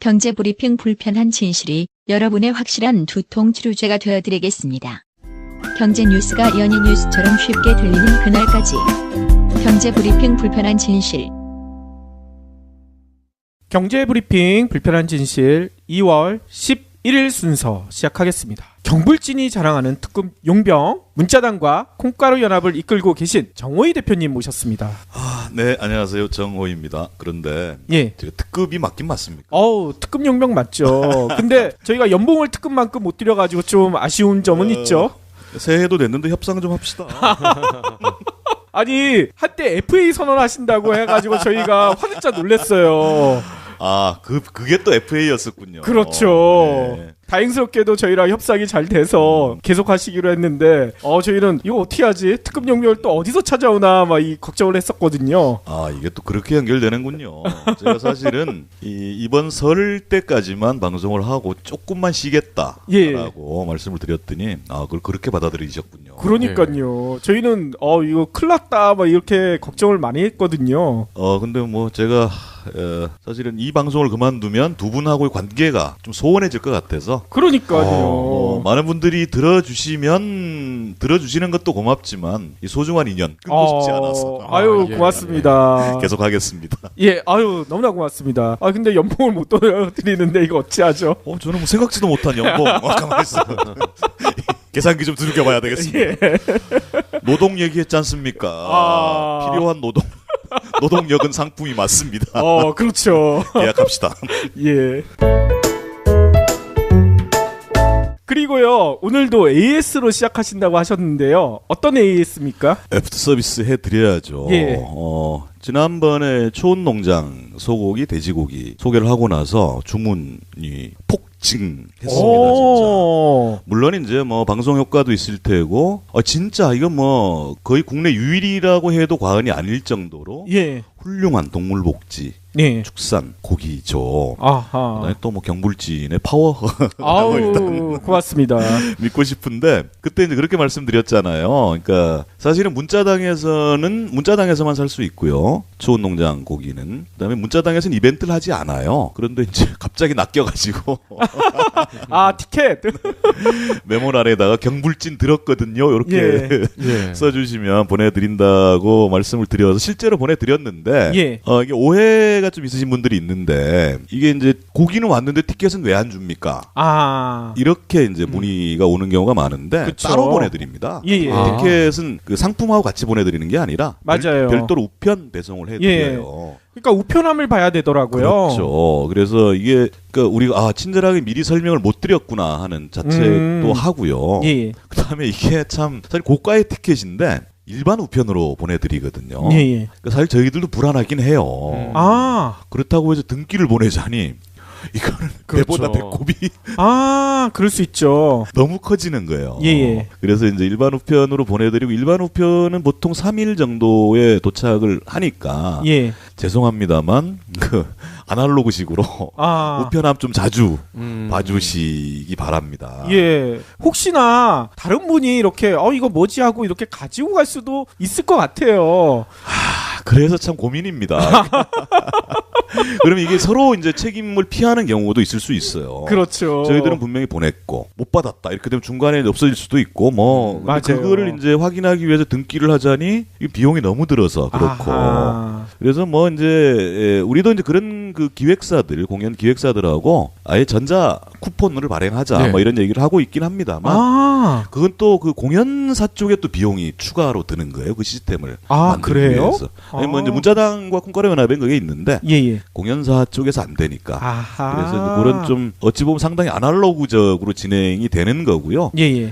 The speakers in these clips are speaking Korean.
경제브리핑 불편한 진실이 여러분의 확실한 두통 치료제가 되어드리겠습니다. 경제 뉴스가 연예 뉴스처럼 쉽게 들리는 그날까지. 경제브리핑 불편한 진실. 경제브리핑 불편한 진실 2월 11일 순서 시작하겠습니다. 경불진이 자랑하는 특급 용병 문자당과 콩가루 연합을 이끌고 계신 정호희 대표님 모셨습니다. 네, 안녕하세요. 정호희입니다. 그런데 예. 제가 특급이 맞긴 맞습니까? 특급 용병 맞죠. 근데 저희가 연봉을 특급만큼 못 드려가지고 좀 아쉬운 점은 있죠. 새해도 됐는데 협상 좀 합시다. 아니 한때 FA 선언하신다고 해가지고 저희가 화들짝 놀랐어요. 그게 또 FA였었군요. 그렇죠. 네. 다행스럽게도 저희랑 협상이 잘 돼서 계속 하시기로 했는데 저희는 이거 어떻게 하지? 특급 용병을 또 어디서 찾아오나 막 이 걱정을 했었거든요. 이게 또 그렇게 연결되는군요. 제가 사실은 이번 설 때까지만 방송을 하고 조금만 쉬겠다라고 말씀을 드렸더니 그걸 그렇게 받아들이셨군요. 그러니까요. 저희는 이거 큰일 났다 막 이렇게 걱정을 많이 했거든요. 근데 뭐 제가 사실은 이 방송을 그만두면 두 분하고의 관계가 좀 소원해질 것 같아서 그러니까요. 많은 분들이 들어주시는 것도 고맙지만 이 소중한 인연 끊고 싶지 않아서 고맙습니다. 계속 하겠습니다. 너무나 고맙습니다. 근데 연봉을 못 드리는데 이거 어찌하죠? 저는 뭐 생각지도 못한 연봉 가만히 있어. 계산기 좀 두들겨봐야 되겠습니다. 노동 얘기했지 않습니까? 필요한 노동력은 상품이 맞습니다. 그렇죠. 계약합시다. 예. 그리고요, 오늘도 AS로 시작하신다고 하셨는데요. 어떤 AS입니까? 애프터 서비스 해드려야죠. 예. 지난번에 초원농장 소고기, 돼지고기 소개를 하고 나서 주문이 폭증했습니다. 진짜. 물론 이제 뭐 방송 효과도 있을 테고, 진짜 이건 뭐 거의 국내 유일이라고 해도 과언이 아닐 정도로 훌륭한 동물복지. 축산, 고기죠. 그다음에 또 뭐 경불진의 파워. 고맙습니다. 믿고 싶은데 그때 이제 그렇게 말씀드렸잖아요. 그러니까 사실은 문자당에서만 살 수 있고요. 초원농장 고기는. 그다음에 문자당에서는 이벤트를 하지 않아요. 그런데 이제 갑자기 낚여가지고 티켓 메모란에다가 경불진 들었거든요. 이렇게 써주시면 보내드린다고 말씀을 드려서 실제로 보내드렸는데 이게 오해가 좀 있으신 분들이 있는데 이게 이제 고기는 왔는데 티켓은 왜 안 줍니까? 이렇게 이제 문의가 오는 경우가 많은데 그쵸. 따로 보내드립니다. 티켓은 그 상품하고 같이 보내드리는 게 아니라 맞아요. 별도로 우편 배송을 해드려요. 그러니까 우편함을 봐야 되더라고요. 그렇죠. 그래서 이게 그러니까 우리가 친절하게 미리 설명을 못 드렸구나 하는 자책도 하고요. 그다음에 이게 참 사실 고가의 티켓인데 일반 우편으로 보내드리거든요. 그러니까 사실 저희들도 불안하긴 해요. 그렇다고 해서 등기를 보내자니 이거는 배보다 배꼽이 그럴 수 있죠. 너무 커지는 거예요. 그래서 이제 일반 우편으로 보내드리고 일반 우편은 보통 3일 정도에 도착을 하니까 죄송합니다만 그 아날로그식으로 우편함 좀 자주 봐주시기 바랍니다. 혹시나 다른 분이 이렇게 이거 뭐지 하고 이렇게 가지고 갈 수도 있을 것 같아요. 그래서 참 고민입니다. 그럼 이게 서로 이제 책임을 피하는 경우도 있을 수 있어요. 그렇죠. 저희들은 분명히 보냈고 못 받았다 이렇게 되면 중간에 없어질 수도 있고 맞아요. 그거를 이제 확인하기 위해서 등기를 하자니 이 비용이 너무 들어서 그렇고 그래서 뭐 이제 우리도 이제 그런 그 기획사들 공연 기획사들하고 아예 전자 쿠폰을 발행하자 뭐 이런 얘기를 하고 있긴 합니다만 그건 또 그 공연사 쪽에 또 비용이 추가로 드는 거예요. 그 시스템을 만들기 위해서. 아니 뭐 이제 문자당과 콩가루 연합엔 그게 있는데 공연사 쪽에서 안 되니까. 그래서 그런 좀 어찌 보면 상당히 아날로그적으로 진행이 되는 거고요.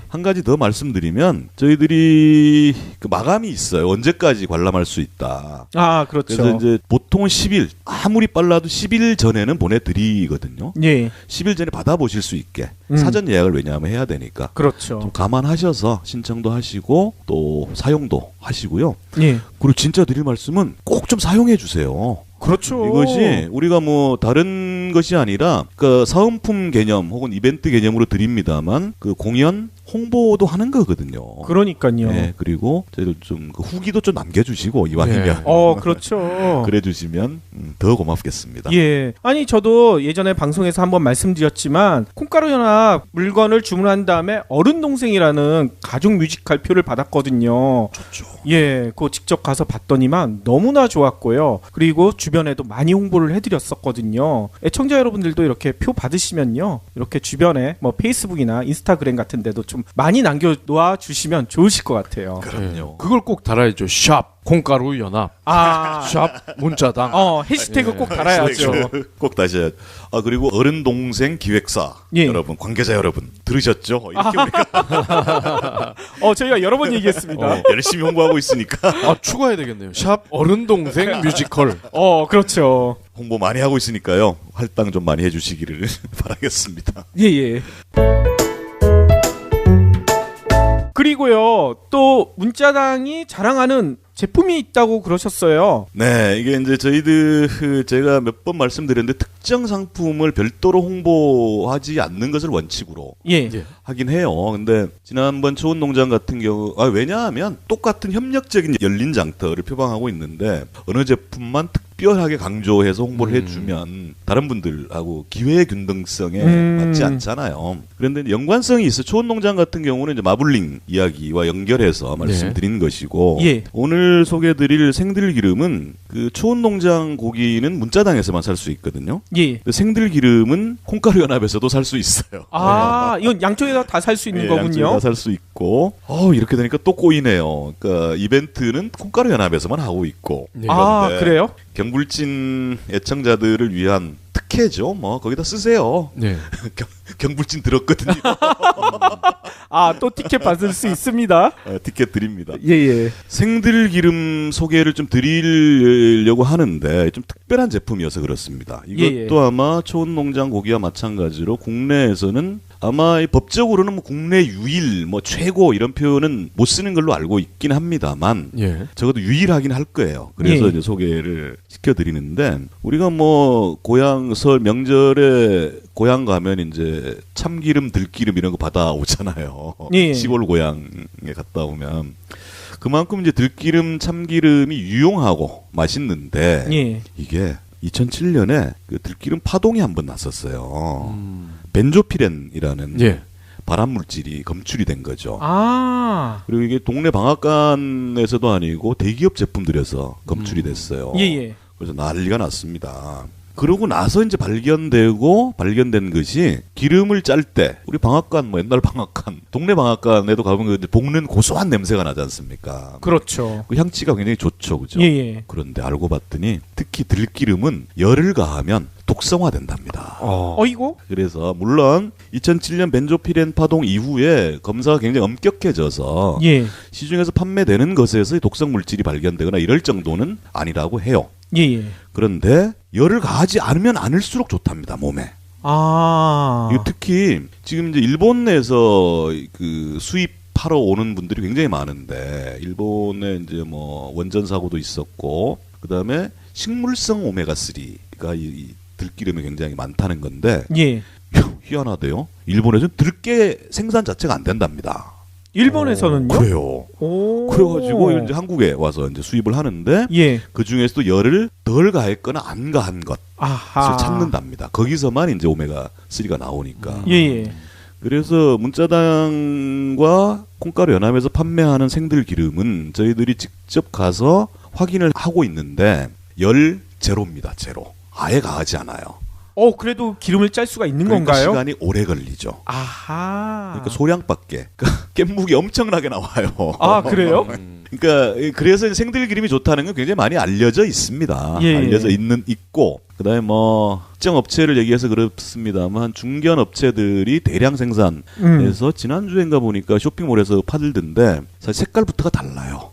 한 가지 더 말씀드리면 저희들이 그 마감이 있어요. 언제까지 관람할 수 있다. 그렇죠. 그래서 이제 보통은 10일 아무리 빨라도 10일 전에는 보내드리거든요. 10일 전에 받아보실 수 있게 사전 예약을 왜냐하면 해야 되니까. 그렇죠. 좀 감안하셔서 신청도 하시고 또 사용도 하시고요. 그리고 진짜 드릴 말씀은 꼭 좀 사용해 주세요. 그렇죠. 이것이 우리가 뭐 다른 것이 아니라 그 사은품 개념 혹은 이벤트 개념으로 드립니다만 그 공연 홍보도 하는 거거든요. 그러니까요. 네, 그리고 저희들 좀 그 후기도 좀 남겨주시고 이왕이면 네. 그렇죠. 그래주시면 더 고맙겠습니다. 예. 아니 저도 예전에 방송에서 한번 말씀드렸지만 콩가루 연합 물건을 주문한 다음에 어른 동생이라는 가족 뮤지컬표를 받았거든요. 좋죠. 예, 그거 직접 가서 봤더니만 너무나 좋았고요. 그리고 주변에도 많이 홍보를 해드렸었거든요. 애청자 여러분들도 이렇게 표 받으시면요, 이렇게 주변에 뭐 페이스북이나 인스타그램 같은 데도 좀 많이 남겨놓아 주시면 좋으실 것 같아요. 그럼요. 그걸 꼭 달아야죠. 샵 콩가루 연합. 아, 샵 문자당. 해시태그 예. 꼭 달아야죠. 꼭 다시 해야죠. 그리고 어른 동생 기획사 예. 여러분, 관계자 여러분 들으셨죠? 이렇게 우리가 저희가 여러 번 얘기했습니다. 열심히 홍보하고 있으니까 추가해야 되겠네요. 샵 어른 동생 뮤지컬. 그렇죠. 홍보 많이 하고 있으니까요. 할당 좀 많이 해주시기를 바라겠습니다. 예. 그리고요, 또 문자당이 자랑하는 제품이 있다고 그러셨어요. 네, 이게 이제 저희들 제가 몇 번 말씀드렸는데 특정 상품을 별도로 홍보하지 않는 것을 원칙으로 예. 하긴 해요. 근데 지난번 초원농장 같은 경우 왜냐하면 똑같은 협력적인 열린 장터를 표방하고 있는데 어느 제품만 특별하게 강조해서 홍보를 해주면 다른 분들하고 기회 균등성에 맞지 않잖아요. 그런데 연관성이 있어. 초원농장 같은 경우는 이제 마블링 이야기와 연결해서 말씀드린 것이고 예. 오늘 소개해드릴 생들기름은 그 초원농장 고기는 문자당에서만 살 수 있거든요. 예. 생들기름은 콩가루 연합에서도 살 수 있어요. 이건 양쪽에서 다 살 수 있는 양쪽에 거군요. 다 살 수 있고. 이렇게 되니까 또 꼬이네요. 그러니까 이벤트는 콩가루 연합에서만 하고 있고. 그런데 그래요? 경불진 애청자들을 위한 특혜죠. 뭐 거기다 쓰세요. 네. 경불진 들었거든요. 또 티켓 받을 수 있습니다. 티켓 드립니다. 예. 생들기름 소개를 좀 드리려고 하는데 좀 특별한 제품이어서 그렇습니다. 이것도 아마 초원농장 고기와 마찬가지로 국내에서는 아마 법적으로는 뭐 국내 유일, 뭐 최고 이런 표현은 못 쓰는 걸로 알고 있긴 합니다만 적어도 유일하긴 할 거예요. 그래서 이제 소개를 시켜드리는데 우리가 뭐 고향 설 명절에 고향 가면 이제 참기름, 들기름 이런 거 받아오잖아요. 시골 고향에 갔다 오면 그만큼 이제 들기름, 참기름이 유용하고 맛있는데 이게 2007년에 그 들기름 파동이 한번 났었어요. 벤조피렌이라는 발암 물질이 검출이 된 거죠. 그리고 이게 동네 방앗간에서도 아니고 대기업 제품들에서 검출이 됐어요. 그래서 난리가 났습니다. 그러고 나서 이제 발견된 것이 기름을 짤 때 우리 방앗간 뭐 옛날 방앗간 동네 방앗간에도 가보면 볶는 고소한 냄새가 나지 않습니까? 그렇죠. 그 향취가 굉장히 좋죠, 그죠? 그런데 알고 봤더니 특히 들기름은 열을 가하면 독성화된답니다. 이거? 그래서 물론 2007년 벤조피렌 파동 이후에 검사가 굉장히 엄격해져서 시중에서 판매되는 것에서 독성 물질이 발견되거나 이럴 정도는 아니라고 해요. 그런데 열을 가하지 않으면 않을수록 좋답니다, 몸에. 특히 지금 이제 일본 내에서 그 수입하러 오는 분들이 굉장히 많은데 일본에 이제 뭐 원전 사고도 있었고 그다음에 식물성 오메가 3가 이 들기름이 굉장히 많다는 건데 희한하대요. 일본에서는 들깨 생산 자체가 안 된답니다. 일본에서는요? 그래요. 그래가지고 이제 한국에 와서 이제 수입을 하는데 그 중에서도 열을 덜 가했거나 안 가한 것을 찾는답니다. 거기서만 이제 오메가 3가 나오니까. 그래서 문자당과 콩가루 연합에서 판매하는 생들기름은 저희들이 직접 가서 확인을 하고 있는데 열 제로입니다. 제로. 아예 가하지 않아요. 그래도 기름을 짤 수가 있는 그러니까 건가요? 시간이 오래 걸리죠. 그러니까 소량밖에. 깻묵이 엄청나게 나와요. 그래요? 그러니까 그래서 생들기름이 좋다는 건 굉장히 많이 알려져 있습니다. 알려져 있고 그다음에 뭐 특정 업체를 얘기해서 그렇습니다만 중견 업체들이 대량 생산해서 지난주엔가 보니까 쇼핑몰에서 팔던데 사실 색깔부터가 달라요.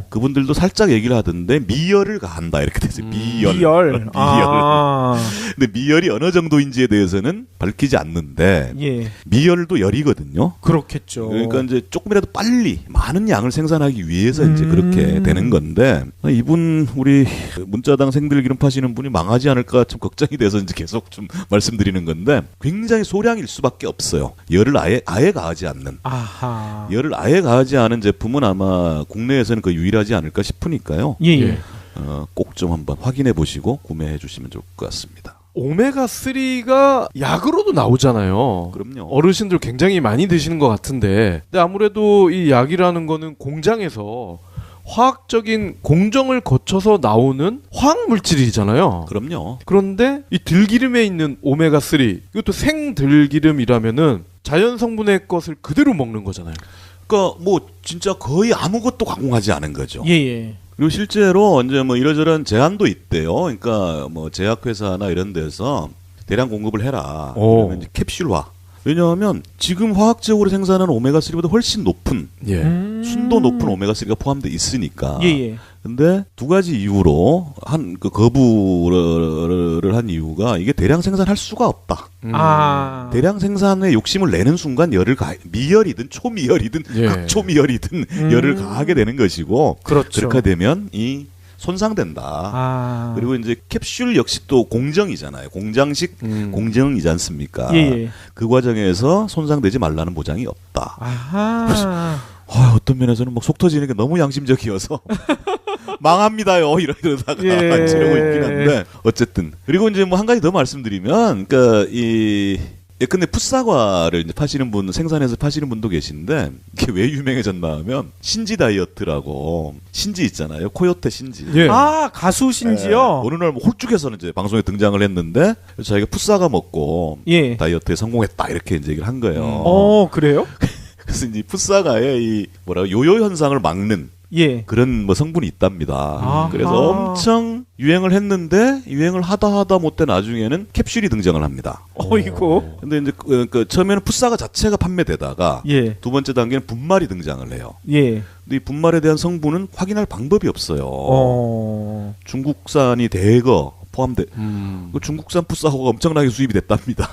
그분들도 살짝 얘기를 하던데 미열을 가한다 이렇게 됐어요. 미열. 미열. 아. 근데 미열이 어느 정도인지에 대해서는 밝히지 않는데 예. 미열도 열이거든요. 그렇겠죠. 그러니까 이제 조금이라도 빨리 많은 양을 생산하기 위해서 이제 그렇게 되는 건데 이분 우리 문자당 생들기름 파시는 분이 망하지 않을까 좀 걱정이 돼서 이제 계속 좀 말씀드리는 건데 굉장히 소량일 수밖에 없어요. 열을 아예 가하지 않는. 아하. 열을 아예 가하지 않은 제품은 아마 국내에서는 그 유일하지 않을까 싶으니까요. 예. 예. 꼭 좀 한번 확인해 보시고 구매해 주시면 좋을 것 같습니다. 오메가3가 약으로도 나오잖아요. 그럼요. 어르신들 굉장히 많이 드시는 것 같은데, 근데 아무래도 이 약이라는 거는 공장에서 화학적인 공정을 거쳐서 나오는 화학 물질이잖아요. 그럼요. 그런데 이 들기름에 있는 오메가3, 이것도 생들기름이라면은 자연 성분의 것을 그대로 먹는 거잖아요. 그러니까 뭐 진짜 거의 아무것도 가공하지 않은 거죠. 예. 예. 그리고 실제로 이제 뭐 이러저런 제한도 있대요. 그러니까 뭐 제약회사나 이런 데서 대량 공급을 해라. 그러면 이제 캡슐화. 왜냐하면 지금 화학적으로 생산하는 오메가3보다 훨씬 높은 예. 순도 높은 오메가3가 포함되어 있으니까. 예. 근데 두 가지 이유로 그 거부를 한 이유가 이게 대량 생산할 수가 없다. 아. 대량 생산에 욕심을 내는 순간 미열이든 초미열이든 예. 극초미열이든 열을 가하게 되는 것이고 그렇죠. 그렇게 되면 이 손상된다. 아. 그리고 이제 캡슐 역시 또 공정이잖아요. 공장식 공정이지 않습니까? 예. 그 과정에서 손상되지 말라는 보장이 없다. 아하. 어떤 면에서는 막 속 터지는 게 너무 양심적이어서 망합니다요 이러다가 예. 지르고 있긴 한데 어쨌든 그리고 이제 뭐 한 가지 더 말씀드리면 그러니까 예컨대 풋사과를 이제 파시는 분 생산해서 파시는 분도 계신데 이게 왜 유명해졌나 하면 신지 다이어트라고 신지 있잖아요 코요테 신지 예. 아, 가수 신지요? 어느 날 뭐 홀쭉해서는 이제 방송에 등장을 했는데 자기가 풋사과 먹고 예. 다이어트에 성공했다 이렇게 이제 얘기를 한 거예요. 그래요? 그래서 이제 풋사과의 이 요요 현상을 막는 예. 그런 뭐 성분이 있답니다. 아하. 그래서 엄청 유행을 했는데 유행을 하다 못해 나중에는 캡슐이 등장을 합니다. 어이고. 근데 이제 그 처음에는 풋사과 자체가 판매되다가 예. 두 번째 단계는 분말이 등장을 해요. 예. 근데 이 분말에 대한 성분은 확인할 방법이 없어요. 중국산이 대거 포함돼. 그 중국산 풋사과가 엄청나게 수입이 됐답니다.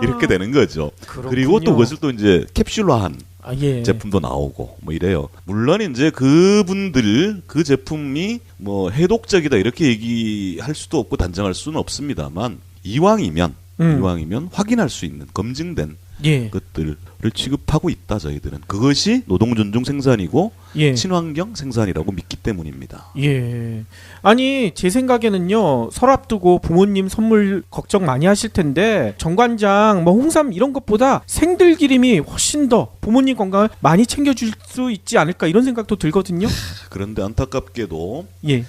이렇게 되는 거죠. 그렇군요. 그리고 또 그것을 또 이제 캡슐화한 예. 제품도 나오고 뭐 이래요. 물론 이제 그분들 그 제품이 뭐 해독적이다 이렇게 얘기할 수도 없고 단정할 수는 없습니다만 이왕이면 확인할 수 있는 검증된 예. 것들을 취급하고 있다. 저희들은 그것이 노동 존중 생산이고 예. 친환경 생산이라고 믿기 때문입니다. 예. 아니 제 생각에는요 설 앞두고 부모님 선물 걱정 많이 하실 텐데 정관장 뭐 홍삼 이런 것보다 생들기름이 훨씬 더 부모님 건강을 많이 챙겨줄 수 있지 않을까 이런 생각도 들거든요. 그런데 안타깝게도 예.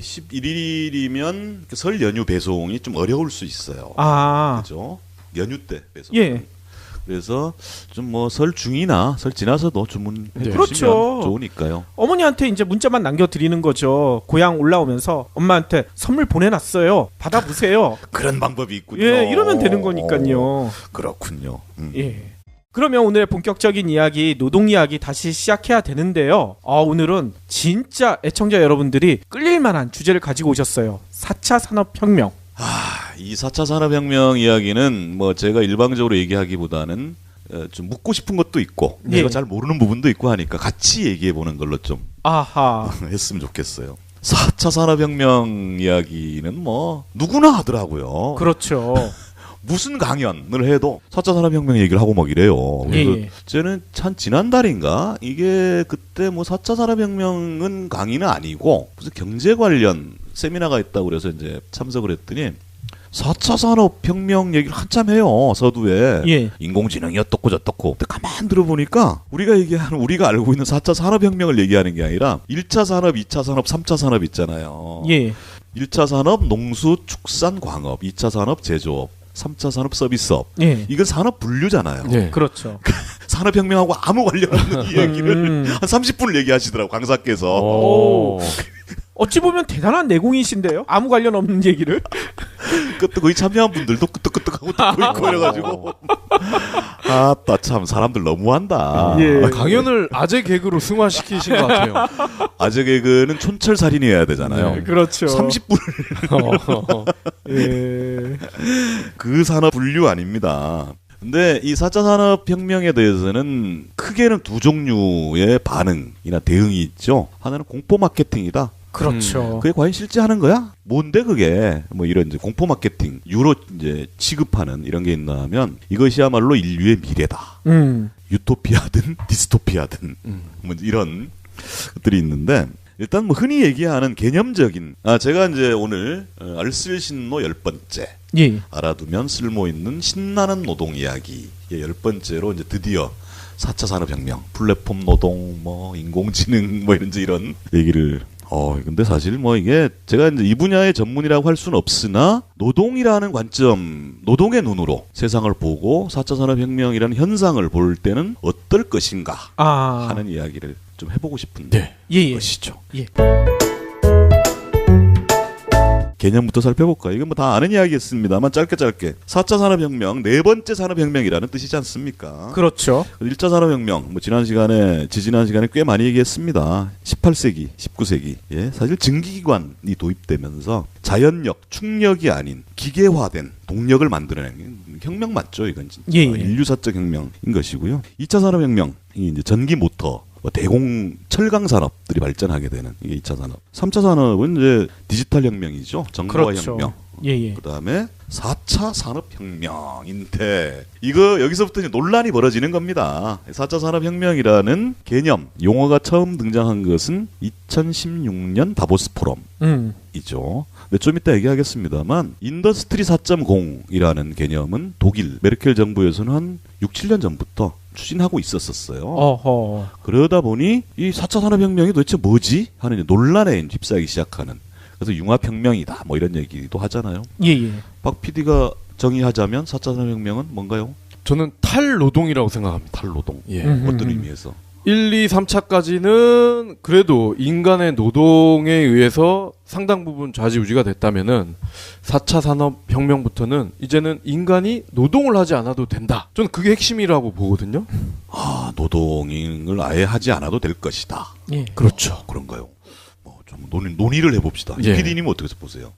11일이면 설 연휴 배송이 좀 어려울 수 있어요. 아. 그죠? 연휴 때 배송. 예. 그래서 좀 뭐 설 중이나 설 지나서도 주문해 주시면 그렇죠. 좋으니까요. 어머니한테 이제 문자만 남겨드리는 거죠. 고향 올라오면서 엄마한테 선물 보내놨어요. 받아보세요. 그런 방법이 있군요. 예, 이러면 되는 거니까요. 그렇군요. 예. 그러면 오늘의 본격적인 이야기, 노동 이야기 다시 시작해야 되는데요. 오늘은 진짜 애청자 여러분들이 끌릴만한 주제를 가지고 오셨어요. 4차 산업혁명. 이 4차 산업혁명 이야기는 뭐 제가 일방적으로 얘기하기보다는 좀 묻고 싶은 것도 있고 예. 제가 잘 모르는 부분도 있고 하니까 같이 얘기해 보는 걸로 좀 아하. 했으면 좋겠어요. 4차 산업혁명 이야기는 뭐 누구나 하더라고요. 그렇죠. 무슨 강연을 해도 4차 산업혁명 얘기를 하고 막 이래요. 그래서 예. 저는 참 지난달인가 이게 그때 뭐 4차 산업혁명은 강의는 아니고 무슨 경제 관련 세미나가 있다고 그래서 이제 참석을 했더니 4차 산업혁명 얘기를 한참 해요. 서두에. 예. 인공지능이 어떻고 저떻고. 근데 가만 들어보니까 우리가 알고 있는 4차 산업혁명을 얘기하는 게 아니라 1차 산업, 2차 산업, 3차 산업 있잖아요. 예. 1차 산업 농수, 축산, 광업, 2차 산업 제조업, 3차 산업 서비스업. 예. 이건 산업 분류잖아요. 예. 그렇죠. 산업혁명하고 아무 관련 없는 이야기를 한 30분을 얘기하시더라고 강사께서. 오. 어찌 보면 대단한 내공이신데요. 아무 관련 없는 얘기를. 그것도 거의 참여한 분들도 끄떡끄떡하고 듣고 있고 그래가지고 아따 참 사람들 너무한다. 예. 강연을 아재 개그로 승화시키신 것 같아요. 아재 개그는 촌철살인이어야 되잖아요. 네, 그렇죠. 30분을 예. 그 산업 분류 아닙니다. 근데 이 4차 산업혁명에 대해서는 크게는 두 종류의 반응이나 대응이 있죠. 하나는 공포 마케팅이다. 그렇죠. 그게 과연 실제 하는 거야? 뭔데 그게? 뭐 이런 이제 공포 마케팅, 유로 이제 취급하는 이런 게 있나 하면 이것이야말로 인류의 미래다. 유토피아든 디스토피아든 뭐 이런 것들이 있는데 일단 뭐 흔히 얘기하는 개념적인 제가 이제 오늘 알쓸신노 10번째 예. 알아두면 쓸모 있는 신나는 노동 이야기의 10번째로 이제 드디어 4차 산업혁명, 플랫폼 노동, 뭐 인공지능 뭐 이런 얘기를 근데 사실 뭐 이게 제가 이제 이 분야의 전문이라고 할 수는 없으나 노동이라는 관점, 노동의 눈으로 세상을 보고 4차 산업혁명이라는 현상을 볼 때는 어떨 것인가 하는 이야기를 좀 해보고 싶은데 것이죠. 예. 개념부터 살펴볼까요? 이건 뭐 다 아는 이야기였습니다만 짧게 4차 산업혁명, 네 번째 산업혁명이라는 뜻이지 않습니까? 그렇죠. 1차 산업혁명, 뭐 지지난 시간에 꽤 많이 얘기했습니다. 18세기, 19세기. 예, 사실 증기기관이 도입되면서 자연력, 충력이 아닌 기계화된 동력을 만들어내는 혁명 맞죠? 이건 진짜 인류사적 혁명인 것이고요. 2차 산업혁명이 이제 전기 모터, 대공 철강 산업들이 발전하게 되는 이게 2차 산업. 3차 산업은 이제 디지털 혁명이죠. 정보화 그렇죠. 혁명. 예. 그다음에 4차 산업혁명인데 이거 여기서부터 이제 논란이 벌어지는 겁니다. 4차 산업혁명이라는 개념, 용어가 처음 등장한 것은 2016년 다보스 포럼이죠. 근데 좀 이따 얘기하겠습니다만 인더스트리 4.0이라는 개념은 독일 메르켈 정부에서는 한 6, 7년 전부터 추진하고 있었어요. 어허. 그러다 보니 이 4차 산업혁명이 도대체 뭐지? 하는 논란에 휩싸이기 시작하는. 그래서 융합혁명이다. 뭐 이런 얘기도 하잖아요. 예. 박 PD가 정의하자면 4차 산업혁명은 뭔가요? 저는 탈노동이라고 생각합니다. 탈노동. 예. 어떤 의미에서? 1, 2, 3차까지는 그래도 인간의 노동에 의해서 상당 부분 좌지우지가 됐다면은 4차 산업혁명부터는 이제는 인간이 노동을 하지 않아도 된다. 저는 그게 핵심이라고 보거든요. 노동을 아예 하지 않아도 될 것이다. 예. 그렇죠. 그런가요? 좀 논의를 해봅시다. 예. PD님 어떻게 보세요?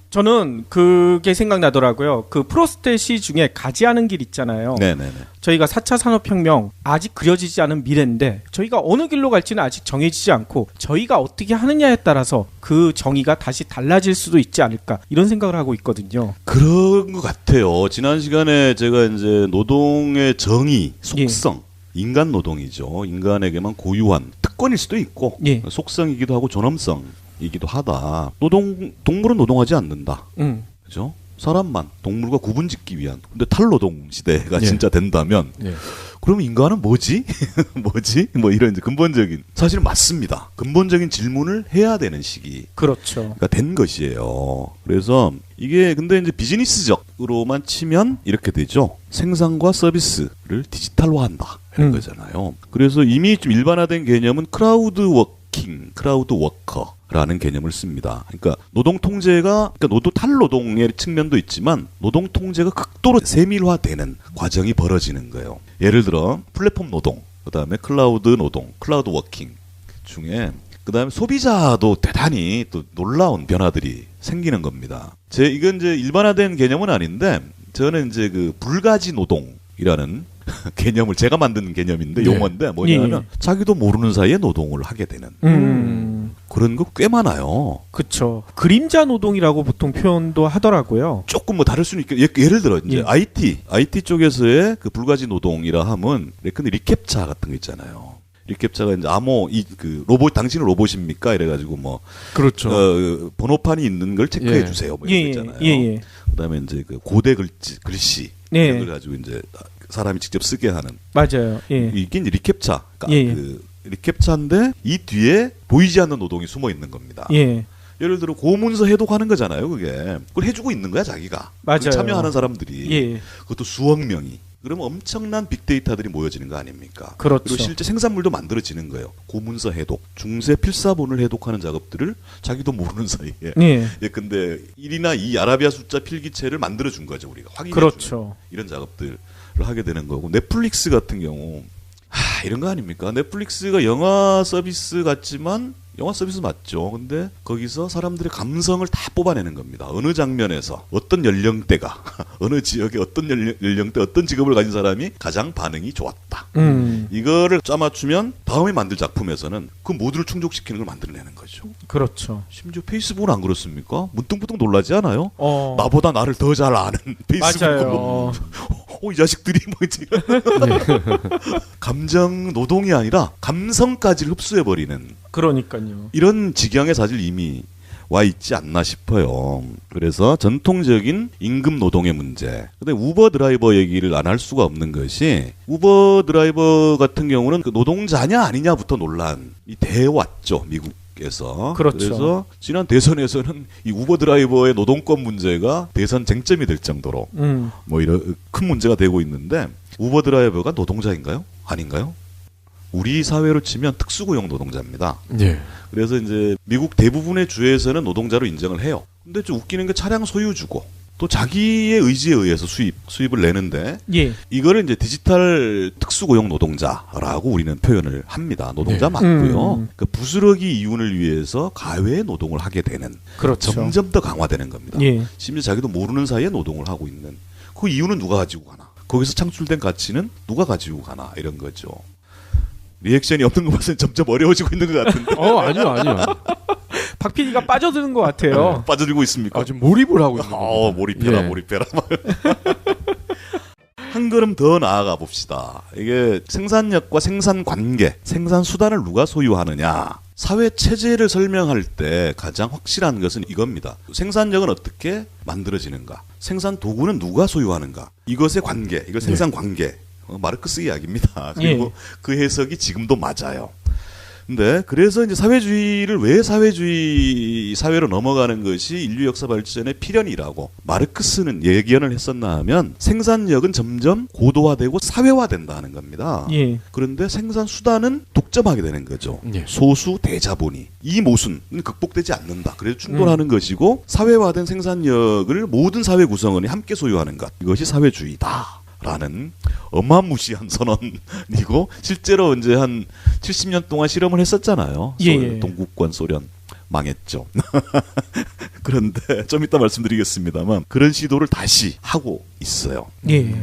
저는 그게 생각나더라고요. 그 프로스텟이 중에 가지 않은 길 있잖아요. 네네네. 저희가 4차 산업혁명 아직 그려지지 않은 미래인데 저희가 어느 길로 갈지는 아직 정해지지 않고 저희가 어떻게 하느냐에 따라서 그 정의가 다시 달라질 수도 있지 않을까 이런 생각을 하고 있거든요. 그런 것 같아요. 지난 시간에 제가 이제 노동의 정의, 속성, 인간 노동이죠. 인간에게만 고유한 특권일 수도 있고 속성이기도 하고 존엄성이기도 하다. 동물은 노동하지 않는다. 그죠? 사람만 동물과 구분짓기 위한. 근데 탈노동 시대가 진짜 된다면 그럼 인간은 뭐지? 뭐지? 뭐 이런 이제 근본적인 사실은 맞습니다. 근본적인 질문을 해야 되는 시기. 그렇죠. 그러니까 된 것이에요. 그래서 이게 근데 이제 비즈니스적으로만 치면 이렇게 되죠. 생산과 서비스를 디지털화한다. 이런 거잖아요. 그래서 이미 좀 일반화된 개념은 크라우드 워커라는 개념을 씁니다. 그러니까 노동 통제가 탈노동의 측면도 있지만 노동 통제가 극도로 세밀화되는 과정이 벌어지는 거예요. 예를 들어 플랫폼 노동, 그다음에 클라우드 노동, 클라우드 워킹 중에 그다음에 소비자도 대단히 또 놀라운 변화들이 생기는 겁니다. 이건 이제 일반화된 개념은 아닌데 저는 이제 그 불가지 노동이라는 개념을 제가 만든 개념인데 용어인데 뭐냐면 자기도 모르는 사이에 노동을 하게 되는 그런 거 꽤 많아요. 그렇죠. 그림자 노동이라고 보통 표현도 하더라고요. 조금 뭐 다를 수는 있겠. 예를 들어 이제 IT 쪽에서의 그 불가지 노동이라 하면 근데 리캡차 같은 거 있잖아요. 리캡차가 이제 그 로봇 당신은 로봇입니까? 이래가지고 뭐 그렇죠. 번호판이 있는 걸 체크해 주세요. 뭐 이런 거 있잖아요. 그다음에 이제 그 고대 글씨 이런 걸 가지고 이제 사람이 직접 쓰게 하는. 맞아요. 이게 이제 리캡차. 그 리캡차인데 이 뒤에 보이지 않는 노동이 숨어 있는 겁니다. 예를 들어 고문서 해독하는 거잖아요. 그걸 해주고 있는 거야 자기가. 맞아요. 참여하는 사람들이. 그것도 수억 명이. 그러면 엄청난 빅데이터들이 모여지는 거 아닙니까? 그렇죠. 그리고 실제 생산물도 만들어지는 거예요. 고문서 해독, 중세 필사본을 해독하는 작업들을 자기도 모르는 사이에. 예. 예, 근데 1이나 2 아라비아 숫자 필기체를 만들어준 거죠, 우리가. 확인해 그렇죠. 주는 이런 작업들을 하게 되는 거고. 넷플릭스 같은 경우 이런 거 아닙니까? 넷플릭스가 영화 서비스 같지만 영화 서비스 맞죠. 근데 거기서 사람들의 감성을 다 뽑아내는 겁니다. 어느 장면에서 어떤 연령대가 어느 지역에 어떤 연령대 어떤 직업을 가진 사람이 가장 반응이 좋았다. 이거를 짜맞추면 다음에 만들 작품에서는 그 모두를 충족시키는 걸 만들어내는 거죠. 그렇죠. 심지어 페이스북은 안 그렇습니까? 문득문득 놀라지 않아요? 어. 나보다 나를 더 잘 아는 페이스북. 맞아요. 이 자식들이 뭐지? 감정 노동이 아니라 감성까지 흡수해버리는 그러니까요. 이런 지경에 사실 이미 와 있지 않나 싶어요. 그래서 전통적인 임금 노동의 문제. 근데 우버 드라이버 얘기를 안 할 수가 없는 것이 우버 드라이버 같은 경우는 그 노동자냐 아니냐부터 논란이 돼왔죠. 미국에서. 그렇죠. 그래서 지난 대선에서는 이 우버 드라이버의 노동권 문제가 대선 쟁점이 될 정도로 뭐 이런 큰 문제가 되고 있는데 우버 드라이버가 노동자인가요? 아닌가요? 우리 사회로 치면 특수고용 노동자입니다. 예. 그래서 이제 미국 대부분의 주에서는 노동자로 인정을 해요. 근데 좀 웃기는 게 차량 소유주고 또 자기의 의지에 의해서 수입을 내는데 예. 이거를 이제 디지털 특수고용 노동자라고 우리는 표현을 합니다. 노동자 네. 맞고요. 그 부스러기 이윤을 위해서 가외 노동을 하게 되는 그렇죠. 점점 더 강화되는 겁니다. 예. 심지어 자기도 모르는 사이에 노동을 하고 있는 그 이유는 누가 가지고 가나? 거기서 창출된 가치는 누가 가지고 가나? 이런 거죠. 리액션이 없는 거 봐서는 점점 어려워지고 있는 것 같은데. 아니요. 박 PD가 빠져드는 것 같아요. 빠져들고 있습니까? 지금 몰입을 하고 있는 거예요. 몰입해라, 예. 몰입해라. 한 걸음 더 나아가 봅시다. 이게 생산력과 생산 관계, 생산 수단을 누가 소유하느냐. 사회 체제를 설명할 때 가장 확실한 것은 이겁니다. 생산력은 어떻게 만들어지는가? 생산 도구는 누가 소유하는가? 이것의 관계, 이거 생산 관계. 마르크스 이야기입니다. 그리고 예. 그 해석이 지금도 맞아요. 근데 그래서 이제 사회주의를 왜 사회주의 사회로 넘어가는 것이 인류 역사 발전의 필연이라고 마르크스는 예견을 했었나 하면 생산력은 점점 고도화되고 사회화된다는 겁니다. 예. 그런데 생산 수단은 독점하게 되는 거죠. 예. 소수 대자본이 이 모순은 극복되지 않는다. 그래서 충돌하는 것이고 사회화된 생산력을 모든 사회 구성원이 함께 소유하는 것. 이것이 사회주의다. 라는 어마무시한 선언이고 실제로 이제 한 70년 동안 실험을 했었잖아요. 예. 동국권 소련 망했죠. 그런데 좀 이따 말씀드리겠습니다만 그런 시도를 다시 하고 있어요. 예.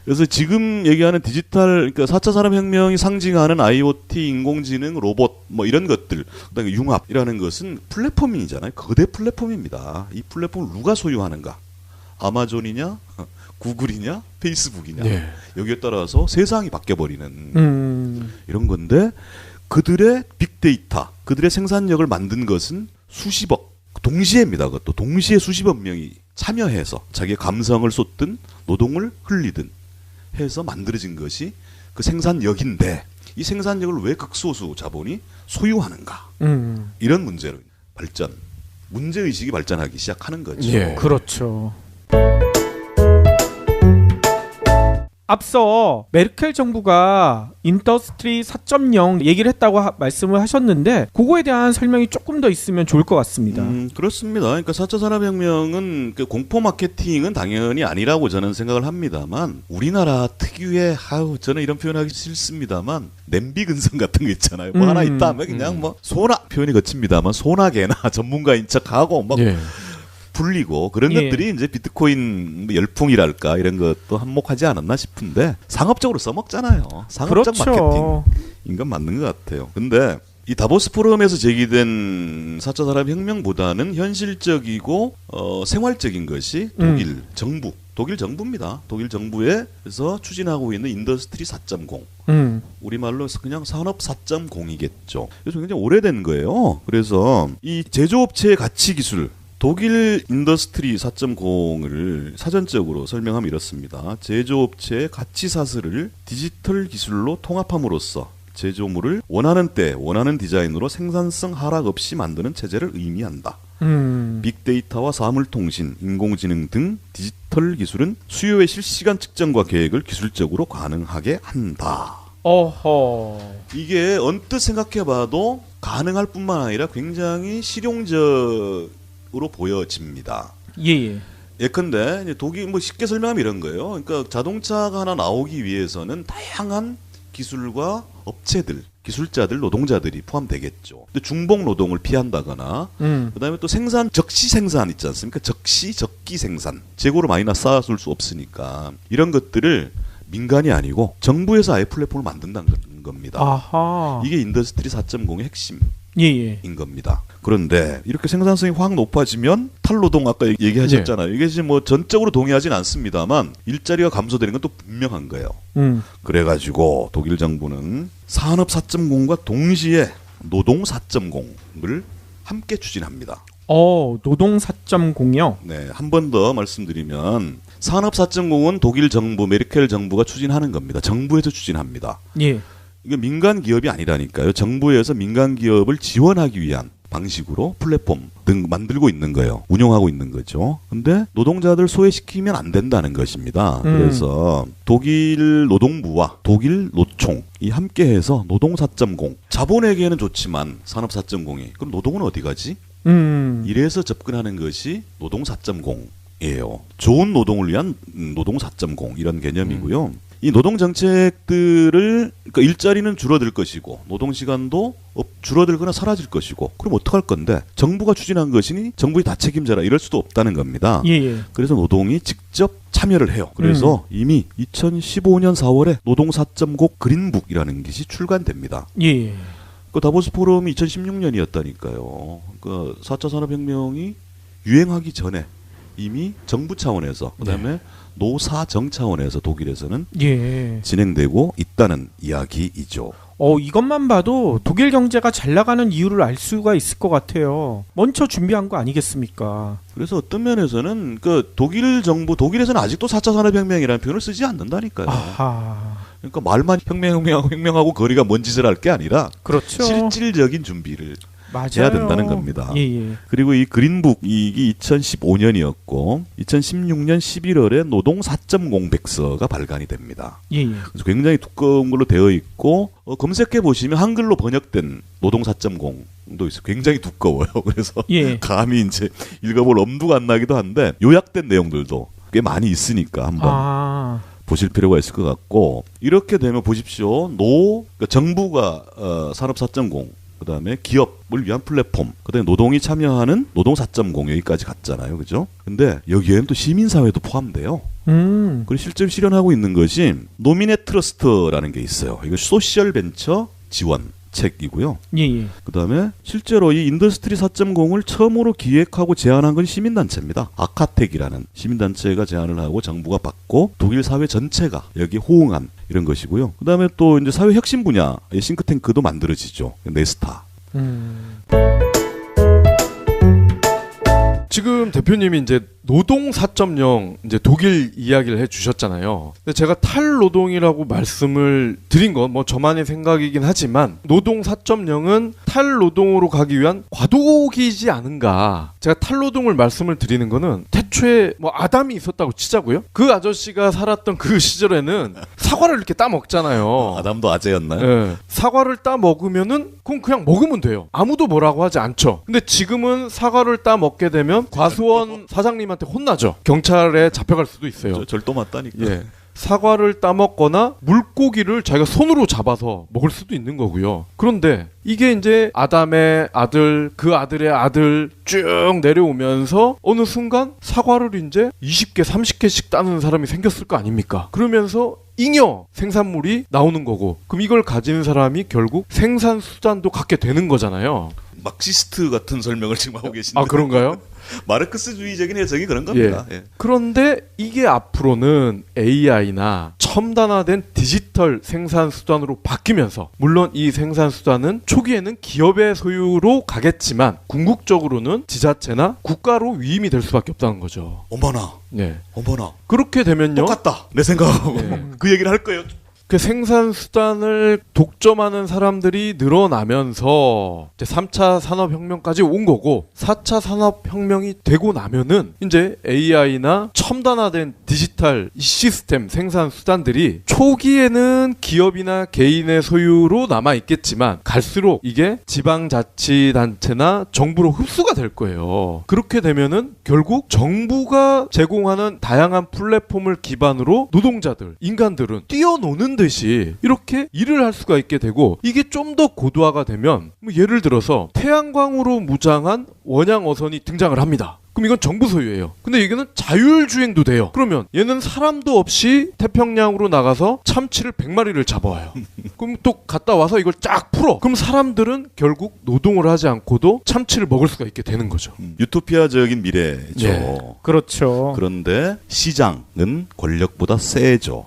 그래서 지금 얘기하는 디지털, 그러니까 4차 산업혁명이 상징하는 IoT, 인공지능, 로봇 뭐 이런 것들, 그다음에 융합이라는 것은 플랫폼이잖아요. 거대 플랫폼입니다. 이 플랫폼을 누가 소유하는가? 아마존이냐? 구글이냐? 페이스북이냐? 네. 여기에 따라서 세상이 바뀌어버리는 이런 건데 그들의 빅데이터, 그들의 생산력을 만든 것은 수십억, 동시에입니다. 그것도 동시에 수십억 명이 참여해서 자기의 감성을 쏟든 노동을 흘리든 해서 만들어진 것이 그 생산력인데 이 생산력을 왜 극소수 자본이 소유하는가? 이런 문제로 문제의식이 발전하기 시작하는 거죠. 예. 그렇죠. 앞서 메르켈 정부가 인더스트리 4.0 얘기를 했다고 말씀을 하셨는데 그거에 대한 설명이 조금 더 있으면 좋을 것 같습니다. 그렇습니다. 그러니까 4차 산업혁명은 그 공포 마케팅은 당연히 아니라고 저는 생각을 합니다만 우리나라 특유의 저는 이런 표현하기 싫습니다만 냄비 근성 같은 거 있잖아요. 뭐 하나 있다 하면 그냥 뭐 소나 표현이 거칩니다만 소나게나 전문가인 척하고 막 불리고 그런 것들이 이제 비트코인 열풍이랄까 이런 것도 한몫하지 않았나 싶은데 상업적으로 써먹잖아요. 상업적 그렇죠. 마케팅인 건 맞는 것 같아요. 근데 이 다보스 포럼에서 제기된 4차 산업혁명보다는 현실적이고 생활적인 것이 독일 정부입니다. 독일 정부에서 추진하고 있는 인더스트리 4.0. 우리말로 그냥 산업 4.0이겠죠. 그래서 굉장히 오래된 거예요. 그래서 이 제조업체의 가치 기술 독일 인더스트리 4.0을 사전적으로 설명하면 이렇습니다. 제조업체의 가치 사슬을 디지털 기술로 통합함으로써 제조물을 원하는 때 원하는 디자인으로 생산성 하락 없이 만드는 체제를 의미한다. 빅데이터와 사물통신, 인공지능 등 디지털 기술은 수요의 실시간 측정과 계획을 기술적으로 가능하게 한다. 어허. 이게 언뜻 생각해봐도 가능할 뿐만 아니라 굉장히 실용적으로 보여집니다. 예. 예컨대 이제 독일 뭐 쉽게 설명하면 이런 거예요. 그러니까 자동차가 하나 나오기 위해서는 다양한 기술과 업체들, 기술자들, 노동자들이 포함되겠죠. 근데 중복 노동을 피한다거나, 그다음에 또 생산 적시 생산 있지 않습니까? 적시 적기 생산, 재고를 많이 쌓아둘 수 없으니까 이런 것들을 민간이 아니고 정부에서 아예 플랫폼을 만든다는 겁니다. 아하. 이게 인더스트리 4.0의 핵심인 예. 겁니다. 그런데 이렇게 생산성이 확 높아지면 탈노동 아까 얘기하셨잖아요. 이게 지금 뭐 전적으로 동의하진 않습니다만 일자리가 감소되는 건 또 분명한 거예요. 그래가지고 독일 정부는 산업 4.0과 동시에 노동 4.0을 함께 추진합니다. 노동 4.0이요? 네, 한 번 더 말씀드리면 산업 4.0은 독일 정부, 메르켈 정부가 추진하는 겁니다. 정부에서 추진합니다. 예. 이게 민간 기업이 아니라니까요. 정부에서 민간 기업을 지원하기 위한 방식으로 플랫폼 등 만들고 있는 거예요. 운영하고 있는 거죠. 근데 노동자들 소외시키면 안 된다는 것입니다. 그래서 독일 노동부와 독일 노총이 함께해서 노동 4.0. 자본에게는 좋지만 산업 4.0이 그럼 노동은 어디 가지? 이래서 접근하는 것이 노동 4.0이에요. 좋은 노동을 위한 노동 4.0 이런 개념이고요. 이 노동 정책들을 그러니까 일자리는 줄어들 것이고 노동 시간도 줄어들거나 사라질 것이고 그럼 어떡할 건데 정부가 추진한 것이니 정부이 다 책임져라 이럴 수도 없다는 겁니다. 예. 그래서 노동이 직접 참여를 해요. 그래서 이미 2015년 4월에 노동 4.0 그린북이라는 것이 출간됩니다. 예. 그 다보스 포럼이 2016년이었다니까요. 그 4차 산업혁명이 유행하기 전에 이미 정부 차원에서 그다음에 노사정 차원에서 독일에서는 진행되고 있다는 이야기이죠. 이것만 봐도 독일 경제가 잘 나가는 이유를 알 수가 있을 것 같아요. 먼저 준비한 거 아니겠습니까? 그래서 어떤 면에서는 그 독일 정부, 독일에서는 아직도 4차 산업혁명이라는 표현을 쓰지 않는다니까요. 아하. 그러니까 말만 혁명하고 거리가 먼 짓을 할 게 아니라 그렇죠. 실질적인 준비를 맞아요. 해야 된다는 겁니다. 예. 그리고 이 그린북 이게 2015년이었고 2016년 11월에 노동 4.0 백서가 발간이 됩니다. 예. 그래서 굉장히 두꺼운 걸로 되어 있고 검색해 보시면 한글로 번역된 노동 4.0도 있어요. 굉장히 두꺼워요. 그래서 감히 이제 읽어볼 엄두가 안 나기도 한데 요약된 내용들도 꽤 많이 있으니까 한번 보실 필요가 있을 것 같고 이렇게 되면 보십시오. 그러니까 정부가 산업 4.0 그다음에 기업을 위한 플랫폼, 그다음에 노동이 참여하는 노동 4.0 여기까지 갔잖아요, 그죠? 근데 여기에는 또 시민사회도 포함돼요. 그리고 실제로 실현하고 있는 것이 노미넷 트러스트라는 게 있어요. 이거 소셜 벤처 지원 책이고요. 그다음에 실제로 이 인더스트리 4.0을 처음으로 기획하고 제안한 건 시민단체입니다. 아카텍이라는 시민단체가 제안을 하고 정부가 받고 독일 사회 전체가 여기 호응한 이런 것이고요. 그다음에 또 이제 사회 혁신 분야의 싱크탱크도 만들어지죠. 네스타. 지금 대표님이 이제 노동 4.0 이제 독일 이야기를 해주셨잖아요. 근데 제가 탈노동이라고 말씀을 드린 건 뭐 저만의 생각이긴 하지만 노동 4.0은 탈노동으로 가기 위한 과도기이지 않은가. 제가 탈노동을 말씀을 드리는 거는 태초에 뭐 아담이 있었다고 치자고요. 그 아저씨가 살았던 그 시절에는 사과를 이렇게 따 먹잖아요. 아담도 아재였나요? 네. 사과를 따 먹으면은 그냥 먹으면 돼요. 아무도 뭐라고 하지 않죠. 근데 지금은 사과를 따 먹게 되면 과수원 사장님한테 혼나죠. 경찰에 잡혀갈 수도 있어요. 절도 맞다니까. 사과를 따먹거나 물고기를 자기가 손으로 잡아서 먹을 수도 있는 거고요. 그런데 이게 이제 아담의 아들, 그 아들의 아들 쭉 내려오면서 어느 순간 사과를 이제 20개, 30개씩 따는 사람이 생겼을 거 아닙니까? 그러면서 잉여 생산물이 나오는 거고, 그럼 이걸 가진 사람이 결국 생산 수단도 갖게 되는 거잖아요. 막시스트 같은 설명을 지금 하고 계신데. 아, 그런가요? 마르크스주의적인 해석이 그런 겁니다. 그런데 이게 앞으로는 AI나 첨단화된 디지털 생산 수단으로 바뀌면서, 물론 이 생산 수단은 초기에는 기업의 소유로 가겠지만 궁극적으로는 지자체나 국가로 위임이 될 수밖에 없다는 거죠. 어머나. 네. 어머나. 그렇게 되면요. 똑같다. 내 생각하고. 그 얘기를 할 거예요. 그 생산 수단을 독점하는 사람들이 늘어나면서 이제 3차 산업혁명까지 온 거고 4차 산업혁명이 되고 나면은 이제 AI나 첨단화된 디지털 시스템 생산 수단들이 초기에는 기업이나 개인의 소유로 남아 있겠지만 갈수록 이게 지방자치단체나 정부로 흡수가 될 거예요. 그렇게 되면은 결국 정부가 제공하는 다양한 플랫폼을 기반으로 노동자들, 인간들은 뛰어노는 듯이 이렇게 일을 할 수가 있게 되고 이게 좀 더 고도화가 되면 뭐 예를 들어서 태양광으로 무장한 원양 어선이 등장을 합니다. 그럼 이건 정부 소유예요. 근데 이거는 자율주행도 돼요. 그러면 얘는 사람도 없이 태평양으로 나가서 참치를 100마리를 잡아와요. 그럼 또 갔다 와서 이걸 쫙 풀어. 그럼 사람들은 결국 노동을 하지 않고도 참치를 먹을 수가 있게 되는 거죠. 유토피아적인 미래죠. 네. 그렇죠. 그런데 시장은 권력보다 세죠.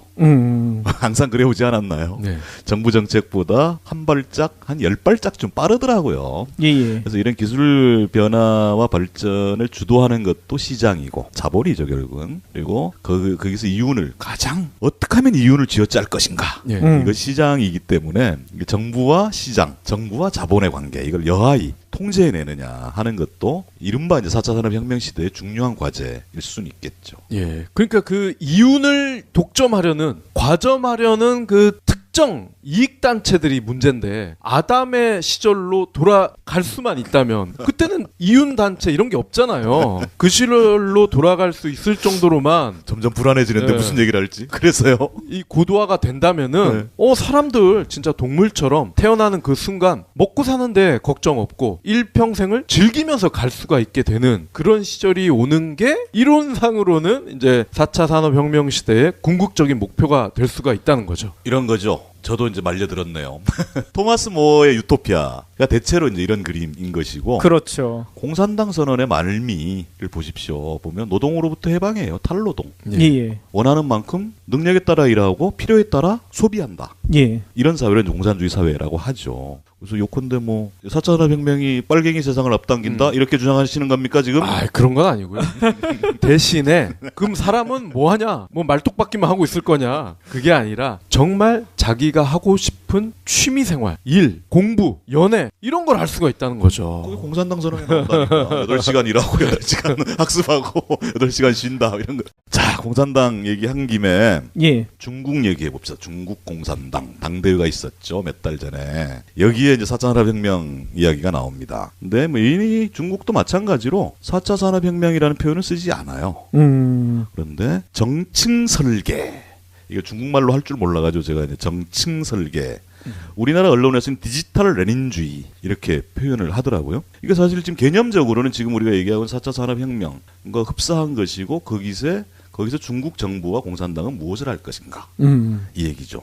항상 그래오지 않았나요? 네. 정부 정책보다 한 발짝, 한 10발짝 좀 빠르더라고요. 예. 그래서 이런 기술 변화와 발전을 주도하는 것도 시장이고 자본이죠, 결국은. 그리고 거기서 이윤을 가장 어떻게 하면 이윤을 쥐어짤 것인가. 예. 이거 시장이기 때문에 정부와 시장, 정부와 자본의 관계 이걸 여하이 통제해내느냐 하는 것도 이른바 이제 4차 산업혁명 시대의 중요한 과제일 수는 있겠죠. 예. 그러니까 그 이윤을 독점하려는, 과점하려는 그 특정 이익단체들이 문제인데 아담의 시절로 돌아갈 수만 있다면 그때는 이윤단체 이런 게 없잖아요. 그 시절로 돌아갈 수 있을 정도로만 점점 불안해지는데 네. 무슨 얘기를 할지. 그래서요. 이 고도화가 된다면은 사람들 진짜 동물처럼 태어나는 그 순간 먹고 사는데 걱정 없고 일평생을 즐기면서 갈 수가 있게 되는 그런 시절이 오는 게 이론상으로는 이제 4차 산업혁명 시대의 궁극적인 목표가 될 수가 있다는 거죠. 이런 거죠. 저도 이제 말려들었네요. 토마스 모어의 유토피아가 대체로 이제 이런 그림인 것이고, 그렇죠. 공산당 선언의 말미를 보십시오. 보면 노동으로부터 해방이에요. 탈노동. 예. 원하는 만큼 능력에 따라 일하고 필요에 따라 소비한다. 예. 이런 사회를 공산주의 사회라고 하죠. 그래서 요컨대 뭐 4차 산업혁명이 빨갱이 세상을 앞당긴다 이렇게 주장하시는 겁니까 지금? 아, 그런 건 아니고요. 대신에 그럼 사람은 뭐 하냐? 뭐 말뚝박기만 하고 있을 거냐? 그게 아니라 정말 자기가 하고 싶은 취미 생활, 일, 공부, 연애 이런 걸 할 수가 있다는 거죠. 그게 공산당 선언에 나온다니까. 8시간 일하고 8시간 학습하고 8시간 쉰다 이런 거. 자, 공산당 얘기한 김에 예. 중국 얘기해 봅시다. 중국 공산당 당대회가 있었죠. 몇 달 전에. 여기에 이제 4차 산업혁명 이야기가 나옵니다. 근데 뭐 이미 중국도 마찬가지로 4차 산업혁명이라는 표현을 쓰지 않아요. 그런데 정층설계. 이거 중국말로 할 줄 몰라가지고 제가 이제 정층설계. 우리나라 언론에서는 디지털 레닌주의 이렇게 표현을 하더라고요. 이게 사실 지금 개념적으로는 지금 우리가 얘기하고 있는 4차 산업혁명과 흡사한 것이고 거기서 중국 정부와 공산당은 무엇을 할 것인가 이 얘기죠.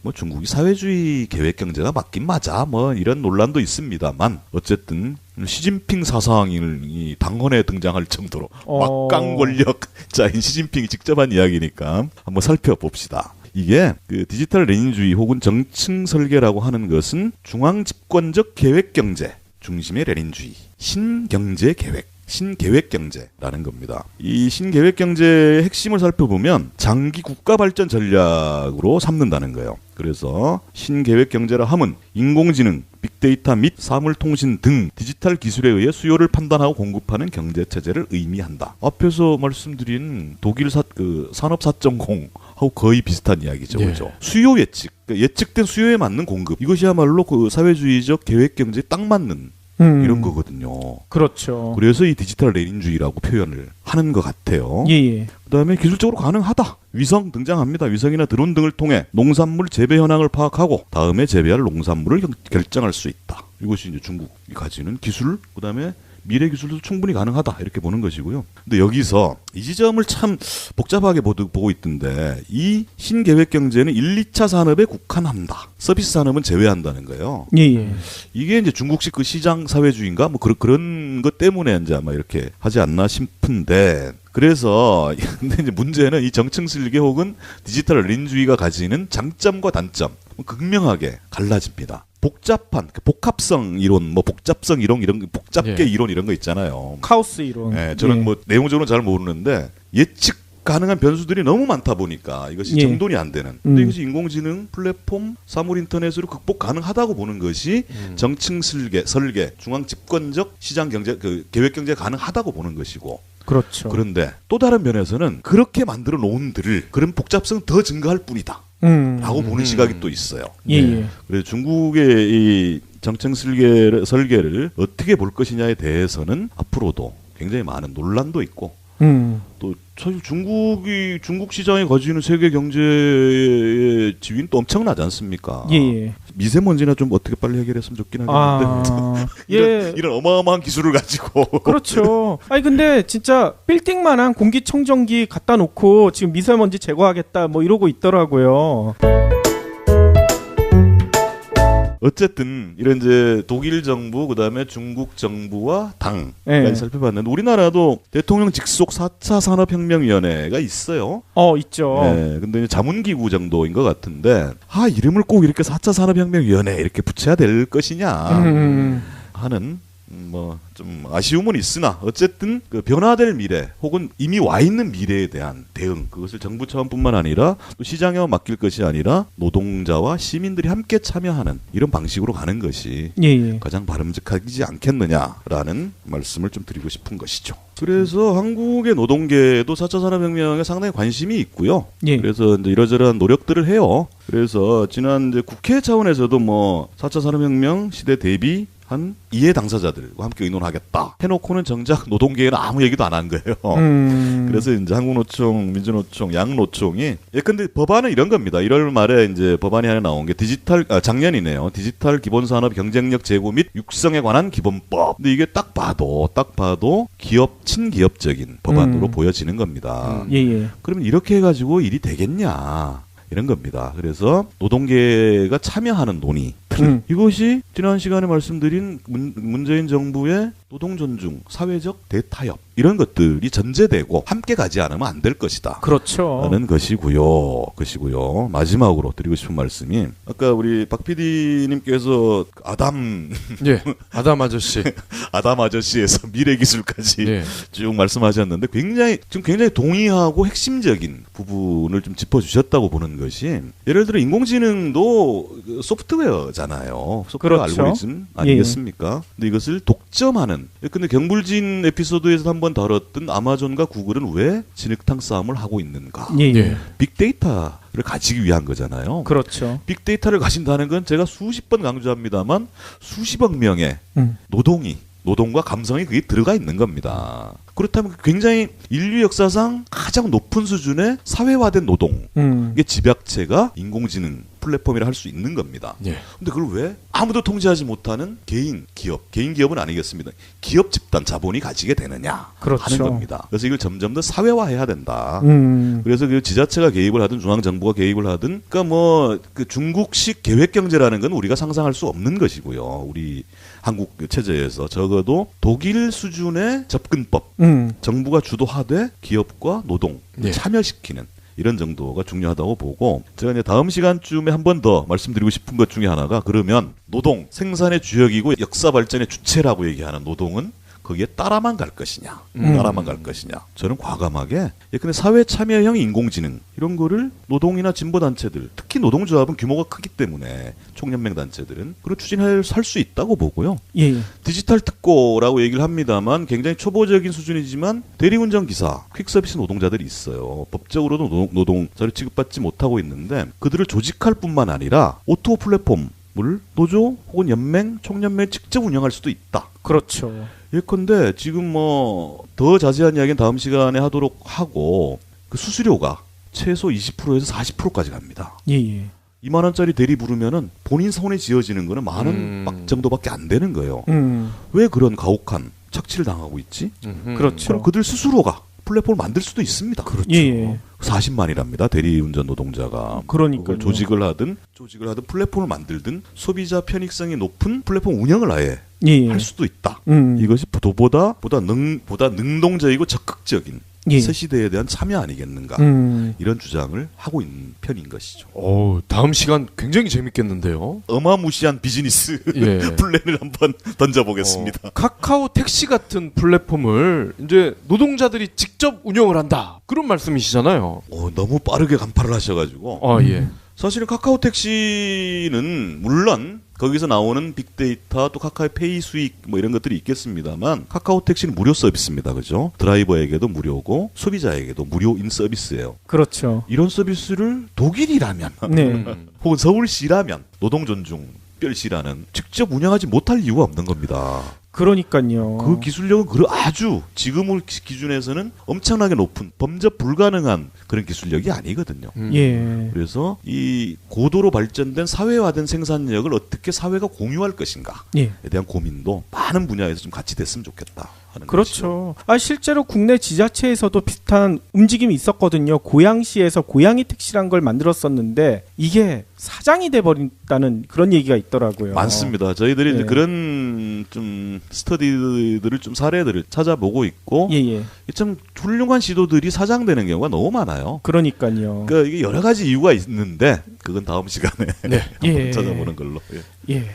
뭐 중국이 사회주의 계획 경제가 맞긴 맞아. 뭐 이런 논란도 있습니다만 어쨌든 시진핑 사상이 당헌에 등장할 정도로 막강 권력자인 시진핑이 직접 한 이야기니까 한번 살펴봅시다. 이게 그 디지털 레닌주의 혹은 정층 설계라고 하는 것은 중앙 집권적 계획 경제 중심의 레닌주의, 신경제 계획, 신계획 경제라는 겁니다. 이 신계획 경제의 핵심을 살펴보면 장기 국가 발전 전략으로 삼는다는 거예요. 그래서 신계획 경제라 함은 인공지능, 빅데이터 및 사물통신 등 디지털 기술에 의해 수요를 판단하고 공급하는 경제 체제를 의미한다. 앞에서 말씀드린 독일 산업 4.0하고 거의 비슷한 이야기죠. 예. 그렇죠? 수요 예측, 그러니까 예측된 수요에 맞는 공급. 이것이야말로 그 사회주의적 계획 경제에 딱 맞는 이런 거거든요. 그렇죠. 그래서 이 디지털 레닌주의라고 표현을 하는 것 같아요. 예. 그다음에 기술적으로 가능하다. 위성 등장합니다. 위성이나 드론 등을 통해 농산물 재배 현황을 파악하고 다음에 재배할 농산물을 결정할 수 있다. 이것이 이제 중국이 가지는 기술, 그다음에 미래 기술도 충분히 가능하다 이렇게 보는 것이고요. 근데 여기서 이 지점을 참 복잡하게 보고 있던데 이 신계획 경제는 1, 2차 산업에 국한한다. 서비스 산업은 제외한다는 거예요. 예. 이게 이제 중국식 그 시장 사회주의인가 뭐 그런 것 때문에 이제 아마 이렇게 하지 않나 싶은데 그래서 근데 이제 문제는 이 정층 설계 혹은 디지털 레닌주의가 가지는 장점과 단점 극명하게 갈라집니다. 복잡한 복합성 이론, 뭐 복잡성 이론 이런 복잡계 예. 이론 이런 거 있잖아요. 카오스 이론. 예, 저는 뭐 내용적으로는 잘 모르는데 예측 가능한 변수들이 너무 많다 보니까 이것이 예. 정돈이 안 되는. 근데 이것이 인공지능, 플랫폼, 사물 인터넷으로 극복 가능하다고 보는 것이 정층 설계, 중앙 집권적 시장 경제, 계획 경제 가능하다고 보는 것이고. 그렇죠. 그런데 또 다른 면에서는 그렇게 만들어 놓은들 그런 복잡성 더 증가할 뿐이다. 라고 보는 시각이 또 있어요. 예, 예. 그래서 중국의 이 정책 설계를 어떻게 볼 것이냐에 대해서는 앞으로도 굉장히 많은 논란도 있고 또 사실 중국 시장이 가지는 세계 경제의 지위는 또 엄청나지 않습니까? 예, 예. 미세먼지나 좀 어떻게 빨리 해결했으면 좋긴 하겠는데 예. 이런 어마어마한 기술을 가지고 그렇죠. 아니 근데 진짜 빌딩만한 공기청정기 갖다 놓고 지금 미세먼지 제거하겠다 뭐 이러고 있더라고요. 어쨌든 이런 이제 독일 정부 그다음에 중국 정부와 당까지 예. 살펴봤는데 우리나라도 대통령 직속 4차 산업혁명위원회가 있어요. 있죠. 네, 근데 이제 자문기구 정도인 것 같은데 이름을 꼭 이렇게 4차 산업혁명위원회 이렇게 붙여야 될 것이냐 하는 뭐 좀 아쉬움은 있으나 어쨌든 그 변화될 미래 혹은 이미 와 있는 미래에 대한 대응 그것을 정부 차원뿐만 아니라 또 시장에 맡길 것이 아니라 노동자와 시민들이 함께 참여하는 이런 방식으로 가는 것이 예, 예. 가장 바람직하지 않겠느냐라는 말씀을 좀 드리고 싶은 것이죠. 그래서 한국의 노동계도 4차 산업혁명에 상당히 관심이 있고요. 예. 그래서 이제 이러저러한 노력들을 해요. 그래서 지난 이제 국회 차원에서도 뭐 4차 산업혁명 시대 대비 한 이해 당사자들과 함께 의논하겠다 해놓고는 정작 노동계에는 아무 얘기도 안 한 거예요. 그래서 이제 한국노총, 민주노총, 양노총이 예컨대 법안은 이런 겁니다. 1월 말에 이제 법안이 하나 나온 게 작년이네요. 디지털 기본산업 경쟁력 제고 및 육성에 관한 기본법. 근데 이게 딱 봐도 친기업적인 법안으로 보여지는 겁니다. 예, 예. 그러면 이렇게 해가지고 일이 되겠냐? 이런 겁니다. 그래서 노동계가 참여하는 논의 이것이 지난 시간에 말씀드린 문재인 정부의 노동 존중, 사회적 대타협 이런 것들이 전제되고 함께 가지 않으면 안 될 것이다. 그렇죠. 라는 것이고요. 마지막으로 드리고 싶은 말씀이 아까 우리 박 PD님께서 아담 아저씨 아담 아저씨에서 미래 기술까지 예. 쭉 말씀하셨는데 굉장히 동의하고 핵심적인 부분을 좀 짚어주셨다고 보는 것이 예를 들어 인공지능도 소프트웨어잖아요. 소프트웨어 그렇죠. 알고리즘 아니겠습니까? 근데 이것을 독점하는 근데 경불진 에피소드에서 한번 다뤘던 아마존과 구글은 왜 진흙탕 싸움을 하고 있는가? 예, 예. 빅데이터를 가지기 위한 거잖아요. 그렇죠. 빅데이터를 가진다는 건 제가 수십 번 강조합니다만 수십억 명의 노동과 감성이 그게 들어가 있는 겁니다. 그렇다면 굉장히 인류 역사상 가장 높은 수준의 사회화된 노동의 집약체가 인공지능 플랫폼이라 할 수 있는 겁니다. 예. 근데 그걸 왜 아무도 통제하지 못하는 개인 기업은 아니겠습니다. 기업 집단 자본이 가지게 되느냐 그렇죠. 하는 겁니다. 그래서 이걸 점점 더 사회화해야 된다. 그래서 그 지자체가 개입을 하든 중앙 정부가 개입을 하든 그러니까 뭐 그 중국식 계획 경제라는 건 우리가 상상할 수 없는 것이고요. 우리 한국 체제에서 적어도 독일 수준의 접근법 정부가 주도하되 기업과 노동 참여시키는 이런 정도가 중요하다고 보고 제가 이제 다음 시간쯤에 한 번 더 말씀드리고 싶은 것 중에 하나가 그러면 노동 생산의 주역이고 역사 발전의 주체라고 얘기하는 노동은 거기에 따라만 갈 것이냐 저는 과감하게 예컨대 사회 참여형 인공지능 이런 거를 노동이나 진보단체들 특히 노동조합은 규모가 크기 때문에 총연맹 단체들은 그걸 추진할 수 있다고 보고요. 예. 디지털 특고라고 얘기를 합니다만 굉장히 초보적인 수준이지만 대리운전 기사, 퀵서비스 노동자들이 있어요. 법적으로도 노동자를 취급받지 못하고 있는데 그들을 조직할 뿐만 아니라 오토 플랫폼을 노조 혹은 연맹, 총연맹이 직접 운영할 수도 있다. 그렇죠. 예컨대 지금 뭐 더 자세한 이야기는 다음 시간에 하도록 하고 그 수수료가 최소 20%에서 40%까지 갑니다. 예, 예. 2만 원짜리 대리 부르면은 본인 손에 지어지는 거는 만 원 정도밖에 안 되는 거예요. 왜 그런 가혹한 착취를 당하고 있지? 그렇죠. 그럼 그들 스스로가 플랫폼을 만들 수도 있습니다. 그렇죠. 예. 40만이랍니다. 대리운전 노동자가. 그러니까요. 조직을 하든 플랫폼을 만들든 소비자 편익성이 높은 플랫폼 운영을 아예 할 수도 있다. 이것이 보다 능동적이고 적극적인 예. 새 시대에 대한 참여 아니겠는가 이런 주장을 하고 있는 편인 것이죠. 다음 시간 굉장히 재밌겠는데요. 어마무시한 비즈니스 예. 플랜을 한번 던져보겠습니다. 카카오 택시 같은 플랫폼을 이제 노동자들이 직접 운영을 한다. 그런 말씀이시잖아요. 너무 빠르게 간파를 하셔가지고 예. 사실은 카카오 택시는 물론 거기서 나오는 빅데이터 또 카카오 페이 수익 뭐 이런 것들이 있겠습니다만 카카오 택시는 무료 서비스입니다. 그죠? 드라이버에게도 무료고 소비자에게도 무료인 서비스예요. 그렇죠. 이런 서비스를 독일이라면 네. 혹은 서울시라면 노동존중별시라는 직접 운영하지 못할 이유가 없는 겁니다. 그러니까요. 그 기술력은 아주 지금의 기준에서는 엄청나게 높은 범접 불가능한 그런 기술력이 아니거든요. 예. 그래서 이 고도로 발전된 사회화된 생산력을 어떻게 사회가 공유할 것인가에 예. 대한 고민도 많은 분야에서 좀 같이 됐으면 좋겠다 하는 것이죠. 그렇죠. 실제로 국내 지자체에서도 비슷한 움직임이 있었거든요. 고양시에서 고양이 택시란 걸 만들었었는데 이게 사장이 돼버린다는 그런 얘기가 있더라고요. 많습니다. 저희들이 예. 이제 그런 좀 스터디들을 좀 사례들을 찾아보고 있고 예예. 참 훌륭한 시도들이 사장되는 경우가 너무 많아요. 그러니까요. 그러니까 이게 여러 가지 이유가 있는데 그건 다음 시간에 네. 한번 예. 찾아보는 걸로. 예. 예.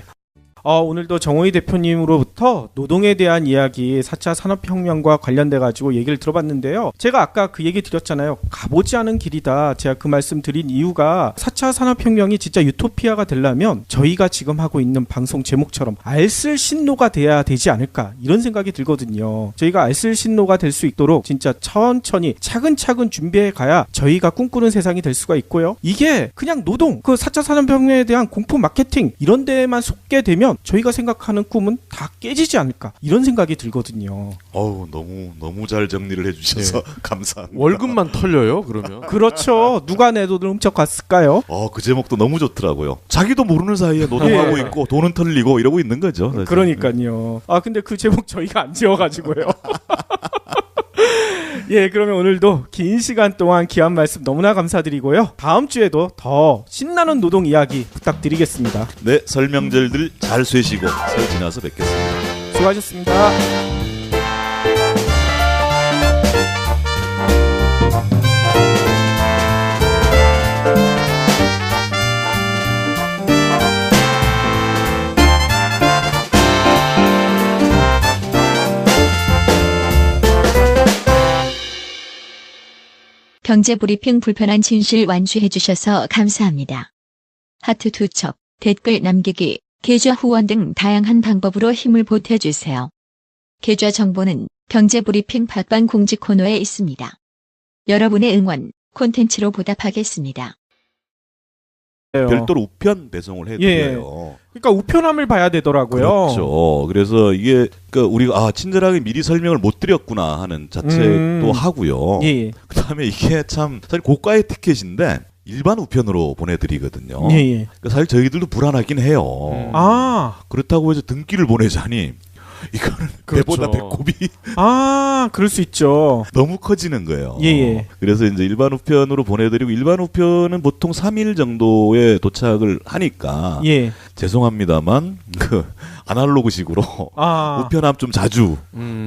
오늘도 정호희 대표님으로부터 노동에 대한 이야기 4차 산업혁명과 관련돼 가지고 얘기를 들어봤는데요. 제가 아까 그 얘기 드렸잖아요. 가보지 않은 길이다. 제가 그 말씀 드린 이유가 4차 산업혁명이 진짜 유토피아가 되려면 저희가 지금 하고 있는 방송 제목처럼 알쓸신노가 돼야 되지 않을까 이런 생각이 들거든요. 저희가 알쓸신노가 될 수 있도록 진짜 천천히 차근차근 준비해 가야 저희가 꿈꾸는 세상이 될 수가 있고요. 이게 그냥 노동, 그 4차 산업혁명에 대한 공포 마케팅 이런 데만 속게 되면 저희가 생각하는 꿈은 다 깨지지 않을까 이런 생각이 들거든요. 너무 잘 정리를 해주셔서 감사합니다. 월급만 털려요, 그러면? 그렇죠. 누가 내 돈을 훔쳐갔을까요? 그 제목도 너무 좋더라고요. 자기도 모르는 사이에 노동하고 예. 있고 돈은 털리고 이러고 있는 거죠. 사실. 그러니까요. 근데 그 제목 저희가 안 지어가지고요. 예, 그러면 오늘도 긴 시간 동안 귀한 말씀 너무나 감사드리고요. 다음 주에도 더 신나는 노동 이야기 부탁드리겠습니다. 네, 설명절들 잘 쇠시고 설 지나서 뵙겠습니다. 수고하셨습니다. 경제브리핑 불편한 진실 완주해 주셔서 감사합니다. 하트 투척, 댓글 남기기, 계좌 후원 등 다양한 방법으로 힘을 보태주세요. 계좌 정보는 경제브리핑 팟빵 공지 코너에 있습니다. 여러분의 응원, 콘텐츠로 보답하겠습니다. 별도로 우편 배송을 해드려요. 그러니까 우편함을 봐야 되더라고요. 그렇죠. 그래서 이게 그러니까 우리가 친절하게 미리 설명을 못 드렸구나 하는 자책도 하고요. 예. 그다음에 이게 참 사실 고가의 티켓인데 일반 우편으로 보내드리거든요. 예. 그러니까 사실 저희들도 불안하긴 해요. 그렇다고 해서 등기를 보내자니 이거는 그렇죠. 배보다 배꼽이 그럴 수 있죠. 너무 커지는 거예요. 예. 그래서 이제 일반 우편으로 보내드리고 일반 우편은 보통 3일 정도에 도착을 하니까 예. 죄송합니다만 그 아날로그식으로 우편함 좀 자주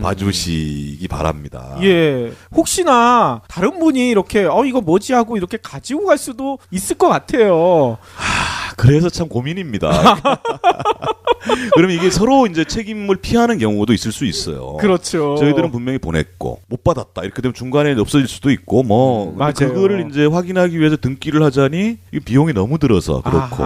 봐주시기 바랍니다. 예. 혹시나 다른 분이 이렇게 이거 뭐지 하고 이렇게 가지고 갈 수도 있을 것 같아요. 그래서 참 고민입니다. 그럼 이게 서로 이제 책임을 피하는 경우도 있을 수 있어요. 그렇죠. 저희들은 분명히 보냈고 못 받았다 이렇게 되면 중간에 없어질 수도 있고 뭐 맞아요. 그거를 이제 확인하기 위해서 등기를 하자니 이 비용이 너무 들어서 그렇고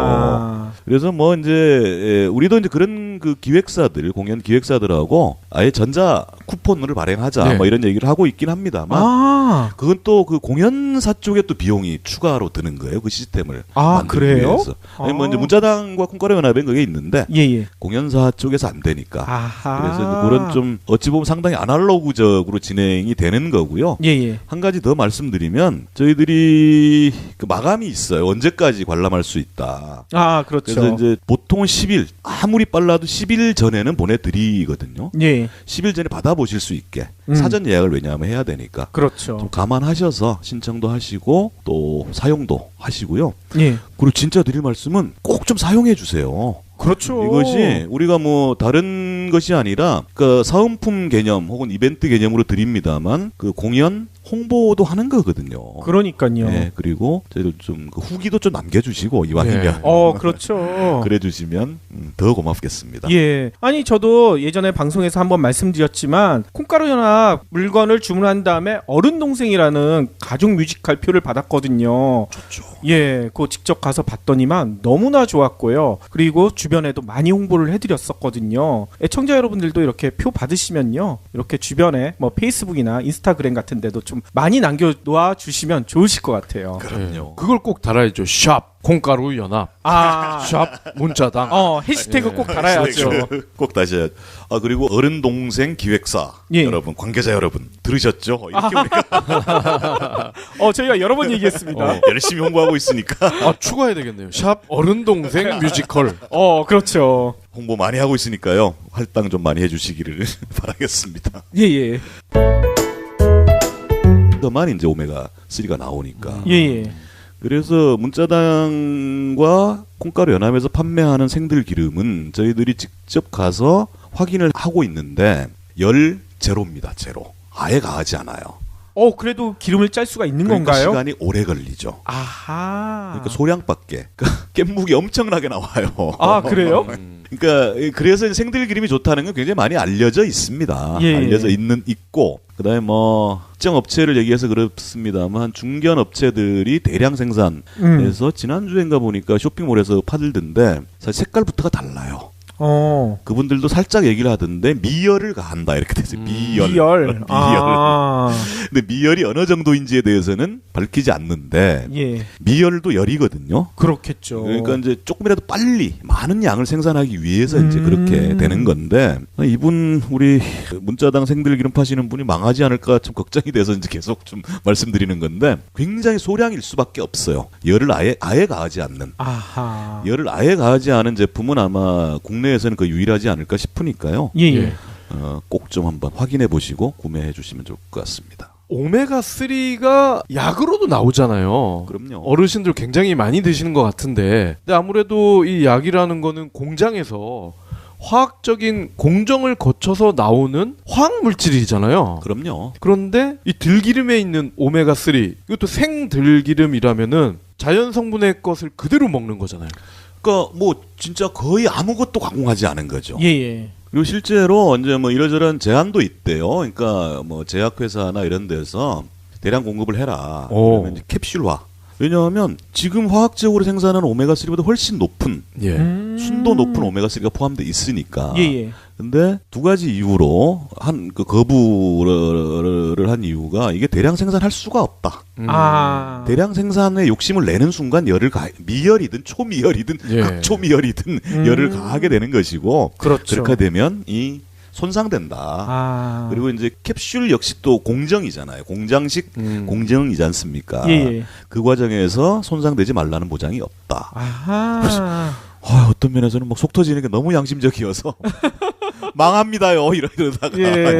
그래서 뭐 이제 우리도 이제 그런 그 기획사들 공연 기획사들하고 아예 전자 쿠폰을 발행하자 네. 뭐 이런 얘기를 하고 있긴 합니다만 그건 또 그 공연사 쪽에 또 비용이 추가로 드는 거예요. 그 시스템을 만들기 그래요? 위해서. 아니 뭐 이제 문자당과 콩가루 연합엔 그게 있는데 예. 공연사 쪽에서 안 되니까. 아하. 그래서 이제 그런 좀 어찌 보면 상당히 아날로그적으로 진행이 되는 거고요. 예. 한 가지 더 말씀드리면 저희들이 그 마감이 있어요. 언제까지 관람할 수 있다. 그렇죠. 그래서 이제 보통은 10일, 아무리 빨라도 10일 전에는 보내드리거든요. 예. 10일 전에 받아보실 수 있게 사전 예약을 왜냐하면 해야 되니까. 그렇죠. 좀 감안하셔서 신청도 하시고 또 사용도 하시고요. 예. 그리고 진짜 드릴 말씀은 꼭 좀 사용해 주세요. 그렇죠. 이것이 우리가 뭐 다른 것이 아니라 그 사은품 개념 혹은 이벤트 개념으로 드립니다만 그 공연 홍보도 하는 거거든요. 그러니까요. 네, 그리고 저희들 좀 그 후기도 좀 남겨주시고 이왕이면 네. 그렇죠. 그래주시면 더 고맙겠습니다. 예. 아니 저도 예전에 방송에서 한번 말씀드렸지만 콩가루 연합 물건을 주문한 다음에 어른 동생이라는 가족 뮤지컬 표를 받았거든요. 좋죠. 예, 그거 직접 가서 봤더니만 너무나 좋았고요. 그리고 주변에도 많이 홍보를 해드렸었거든요. 애청자 여러분들도 이렇게 표 받으시면요, 이렇게 주변에 뭐 페이스북이나 인스타그램 같은 데도 좀 많이 남겨놓아 주시면 좋으실 것 같아요. 그럼요. 그걸 꼭 달아야죠. 샵 콩가루 연합. 샵 문자당. 해시태그 꼭 달아야죠. 꼭 다시 해야죠. 그리고 어른 동생 기획사 예. 여러분, 관계자 여러분 들으셨죠? 이렇게 우리가 저희가 여러 번 얘기했습니다. 열심히 홍보하고 있으니까 추가해야 되겠네요. 샵 어른 동생 뮤지컬. 그렇죠. 홍보 많이 하고 있으니까요. 할당 좀 많이 해주시기를 바라겠습니다. 예. 그만 이제 오메가 3가 나오니까. 예. 그래서 문자당과 콩가루 연합에서 판매하는 생들기름은 저희들이 직접 가서 확인을 하고 있는데 열 제로입니다. 제로. 아예 가하지 않아요. 그래도 기름을 짤 수가 있는 그러니까 건가요? 시간이 오래 걸리죠. 아하. 그러니까 소량밖에. 깻묵이 엄청나게 나와요. 그래요? 그러니까 그래서 생들기름이 좋다는 건 굉장히 많이 알려져 있습니다. 예. 알려져 있고 그다음에 뭐 특정 업체를 얘기해서 그렇습니다만 중견 업체들이 대량 생산해서 지난주엔가 보니까 쇼핑몰에서 팔던데 사실 색깔부터가 달라요. 그분들도 살짝 얘기를 하던데 미열을 가한다 이렇게 됐어요. 미열. 근데 미열이 어느 정도인지에 대해서는 밝히지 않는데 미열도 열이거든요. 그렇겠죠. 그러니까 이제 조금이라도 빨리 많은 양을 생산하기 위해서 이제 그렇게 되는 건데 이분 우리 문자당 생들기름 파시는 분이 망하지 않을까 좀 걱정이 돼서 이제 계속 좀 말씀드리는 건데 굉장히 소량일 수밖에 없어요. 열을 아예 가하지 않는. 열을 아예 가하지 않은 제품은 아마 국내에서는 그 유일하지 않을까 싶으니까요. 꼭 좀 한번 확인해 보시고 구매해 주시면 좋을 것 같습니다. 오메가3가 약으로도 나오잖아요. 그럼요. 어르신들 굉장히 많이 드시는 것 같은데, 근데 아무래도 이 약이라는 거는 공장에서 화학적인 공정을 거쳐서 나오는 화학 물질이잖아요. 그럼요. 그런데 이 들기름에 있는 오메가3, 이것도 생들기름이라면은 자연 성분의 것을 그대로 먹는 거잖아요. 그러니까 뭐 진짜 거의 아무것도 가공하지 않은 거죠. 예. 그리고 실제로 이제 뭐 이러저런 제한도 있대요. 그러니까 뭐 제약회사나 이런 데서 대량 공급을 해라. 그러면 이제 캡슐화. 왜냐하면 지금 화학적으로 생산하는 오메가3보다 훨씬 높은 순도 높은 오메가3가 포함되어 있으니까. 근데 두 가지 이유로 그 거부를 한 이유가 이게 대량 생산할 수가 없다. 대량 생산에 욕심을 내는 순간 미열이든 초미열이든 극초미열이든 열을 가하게 되는 것이고, 그렇죠. 그렇게 되면 이 손상된다. 그리고 이제 캡슐 역시 또 공정이잖아요. 공장식 공정이지 않습니까? 그 과정에서 손상되지 말라는 보장이 없다. 어떤 면에서는 막 속 터지는 게 너무 양심적이어서 망합니다요 이러다가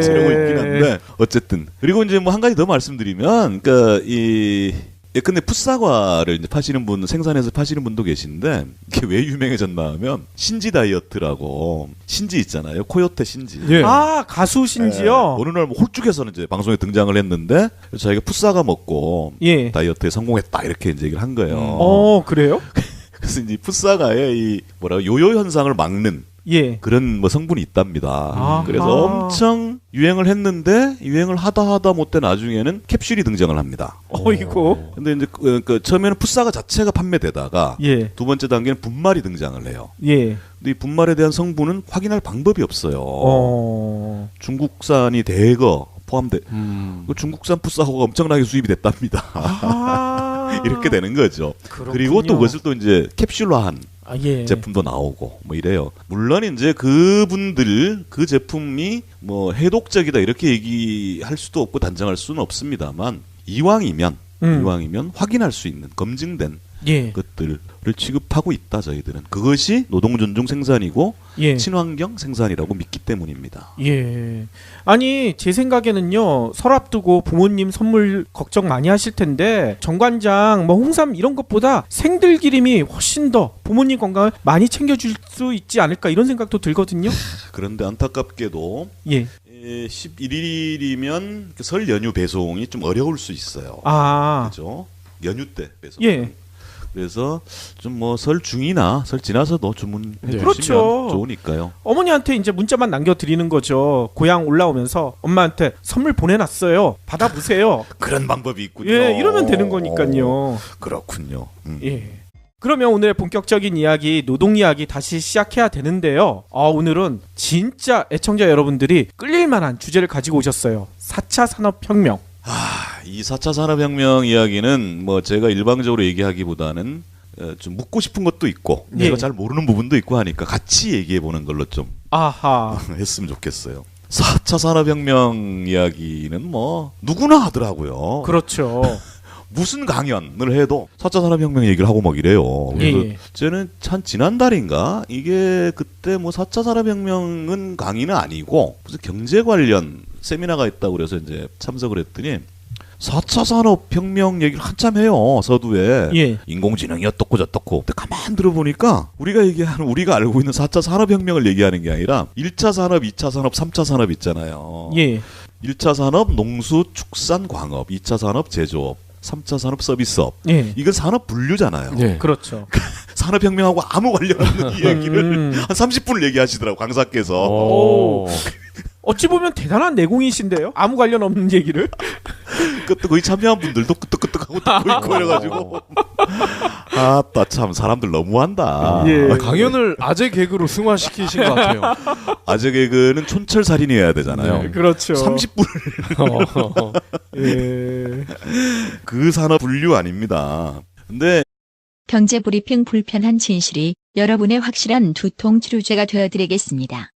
지르고 있긴 한데 어쨌든. 그리고 이제 뭐 한 가지 더 말씀드리면, 그러니까 근데 풋사과를 이제 생산해서 파시는 분도 계신데, 이게 왜 유명해졌나 하면, 신지 다이어트라고, 신지 있잖아요. 코요테 신지. 가수 신지요? 어느 날 뭐 홀쭉해서는 이제 방송에 등장을 했는데, 자기가 풋사과 먹고, 다이어트에 성공했다, 이렇게 이제 얘기를 한 거예요. 그래요? 그래서 이제 풋사과의 이, 요요 현상을 막는, 그런 뭐 성분이 있답니다. 그래서 엄청 유행을 했는데 유행을 하다 못해 나중에는 캡슐이 등장을 합니다. 어이고. 근데 이제 그 처음에는 풋사과 자체가 판매되다가 두 번째 단계는 분말이 등장을 해요. 근데 이 분말에 대한 성분은 확인할 방법이 없어요. 중국산이 대거 포함돼. 그 중국산 풋사과가 엄청나게 수입이 됐답니다. 이렇게 되는 거죠. 그리고 또 그것을 또 이제 캡슐화한 제품도 나오고 뭐 이래요. 물론 이제 그분들 그 제품이 뭐 해독적이다 이렇게 얘기할 수도 없고 단정할 수는 없습니다만, 이왕이면 확인할 수 있는 검증된 것들을 취급하고 있다. 저희들은 그것이 노동존중 생산이고 친환경 생산이라고 믿기 때문입니다. 아니 제 생각에는요, 설 앞두고 부모님 선물 걱정 많이 하실 텐데 정관장 뭐 홍삼 이런 것보다 생들기름이 훨씬 더 부모님 건강을 많이 챙겨줄 수 있지 않을까 이런 생각도 들거든요. 그런데 안타깝게도 11일이면 설 연휴 배송이 좀 어려울 수 있어요. 아, 그죠? 연휴 때 배송. 예. 그래서 좀 뭐 설 중이나 설 지나서도 주문해 주시면 그렇죠. 좋으니까요. 어머니한테 이제 문자만 남겨드리는 거죠. 고향 올라오면서 엄마한테 선물 보내놨어요. 받아보세요. 그런 방법이 있군요. 예, 이러면 되는 거니까요. 그렇군요. 예. 그러면 오늘의 본격적인 이야기, 노동 이야기 다시 시작해야 되는데요. 오늘은 진짜 애청자 여러분들이 끌릴 만한 주제를 가지고 오셨어요. 4차 산업혁명. 이 4차 산업혁명 이야기는 뭐 제가 일방적으로 얘기하기보다는 좀 묻고 싶은 것도 있고 예. 제가 잘 모르는 부분도 있고 하니까 같이 얘기해 보는 걸로 좀 아하. 했으면 좋겠어요. 4차 산업혁명 이야기는 뭐 누구나 하더라고요. 그렇죠. 무슨 강연을 해도 4차 산업혁명 얘기를 하고 막 이래요. 그래서 예. 저는 참 지난달인가 이게 그때 뭐 4차 산업혁명은 강의는 아니고 무슨 경제 관련 세미나가 있다고 그래서 이제 참석을 했더니 4차 산업혁명 얘기를 한참 해요. 서두에. 예. 인공지능이 어떻고 저떻고. 근데 가만 들어보니까 우리가 알고 있는 4차 산업혁명을 얘기하는 게 아니라 1차 산업, 2차 산업, 3차 산업 있잖아요. 예. 1차 산업 농수, 축산, 광업, 2차 산업 제조업, 3차 산업 서비스업. 예. 이건 산업 분류잖아요. 예. 그렇죠. 산업혁명하고 아무 관련 없는 이 얘기를 한 30분을 얘기하시더라고 강사께서. 오. 어찌 보면 대단한 내공이신데요. 아무 관련 없는 얘기를. 그때 거의 참여한 분들도 끄떡끄떡하고 듣고 있고 이래가지고 아따 참 사람들 너무한다. 예. 강연을 아재 개그로 승화시키신 것 같아요. 아재 개그는 촌철살인이어야 되잖아요. 네. 그렇죠. 30분을 예. 그 산업 분류 아닙니다. 근데 경제 브리핑 불편한 진실이 여러분의 확실한 두통 치료제가 되어드리겠습니다.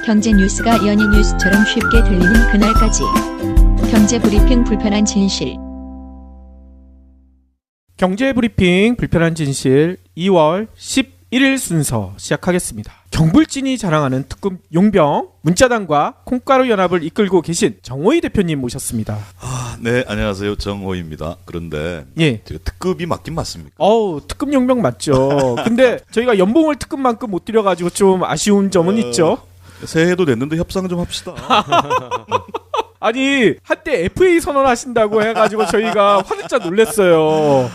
경제 뉴스가 연예 뉴스처럼 쉽게 들리는 그날까지. 경제 브리핑 불편한 진실. 경제 브리핑 불편한 진실 2월 11일 순서 시작하겠습니다. 경불진이 자랑하는 특급 용병 문자단과 콩가루 연합을 이끌고 계신 정호희 대표님 모셨습니다. 네 안녕하세요 정호입니다. 그런데 예. 제가 특급이 맞긴 맞습니까? 특급 용병 맞죠. 근데 저희가 연봉을 특급만큼 못 드려가지고 좀 아쉬운 점은 있죠. 새해도 됐는데 협상 좀 합시다. 아니 한때 FA 선언하신다고 해가지고 저희가 화들짝 놀랐어요.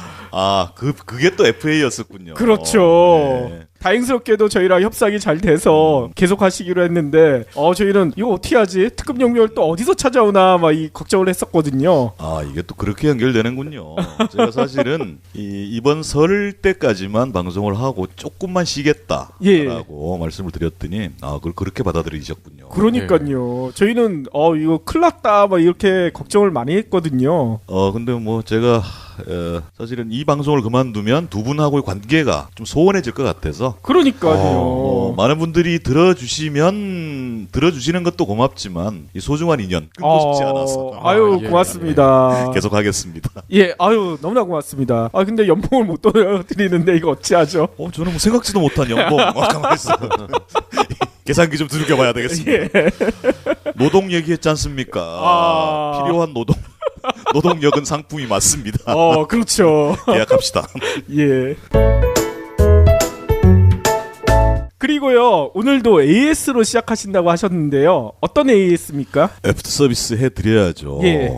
그게 또 FA였었군요. 그렇죠. 네. 다행스럽게도 저희랑 협상이 잘 돼서 계속 하시기로 했는데 저희는 이거 어떻게 하지? 특급 용병을 또 어디서 찾아오나 막 이 걱정을 했었거든요. 이게 또 그렇게 연결되는군요. 제가 사실은 이번 설 때까지만 방송을 하고 조금만 쉬겠다라고 예. 말씀을 드렸더니 그걸 그렇게 받아들이셨군요. 그러니까요. 저희는 이거 큰일 났다 막 이렇게 걱정을 많이 했거든요. 근데 뭐 제가 사실은 이 방송을 그만두면 두 분하고의 관계가 좀 소원해질 것 같아서 그러니까요. 많은 분들이 들어주시는 것도 고맙지만 이 소중한 인연 끊고 싶지 않아서 아유 예, 고맙습니다. 계속 하겠습니다. 예, 아유 너무나 고맙습니다. 근데 연봉을 못 드리는데 이거 어찌하죠? 저는 뭐 생각지도 못한 연봉. 가만히 있어. 계산기 좀 두들겨봐야 되겠습니다. 예. 노동 얘기했지 않습니까? 필요한 노동력은 상품이 맞습니다. 그렇죠. 계약합시다. 예. 그리고요 오늘도 AS로 시작하신다고 하셨는데요. 어떤 AS입니까? 애프터 서비스 해드려야죠. 예.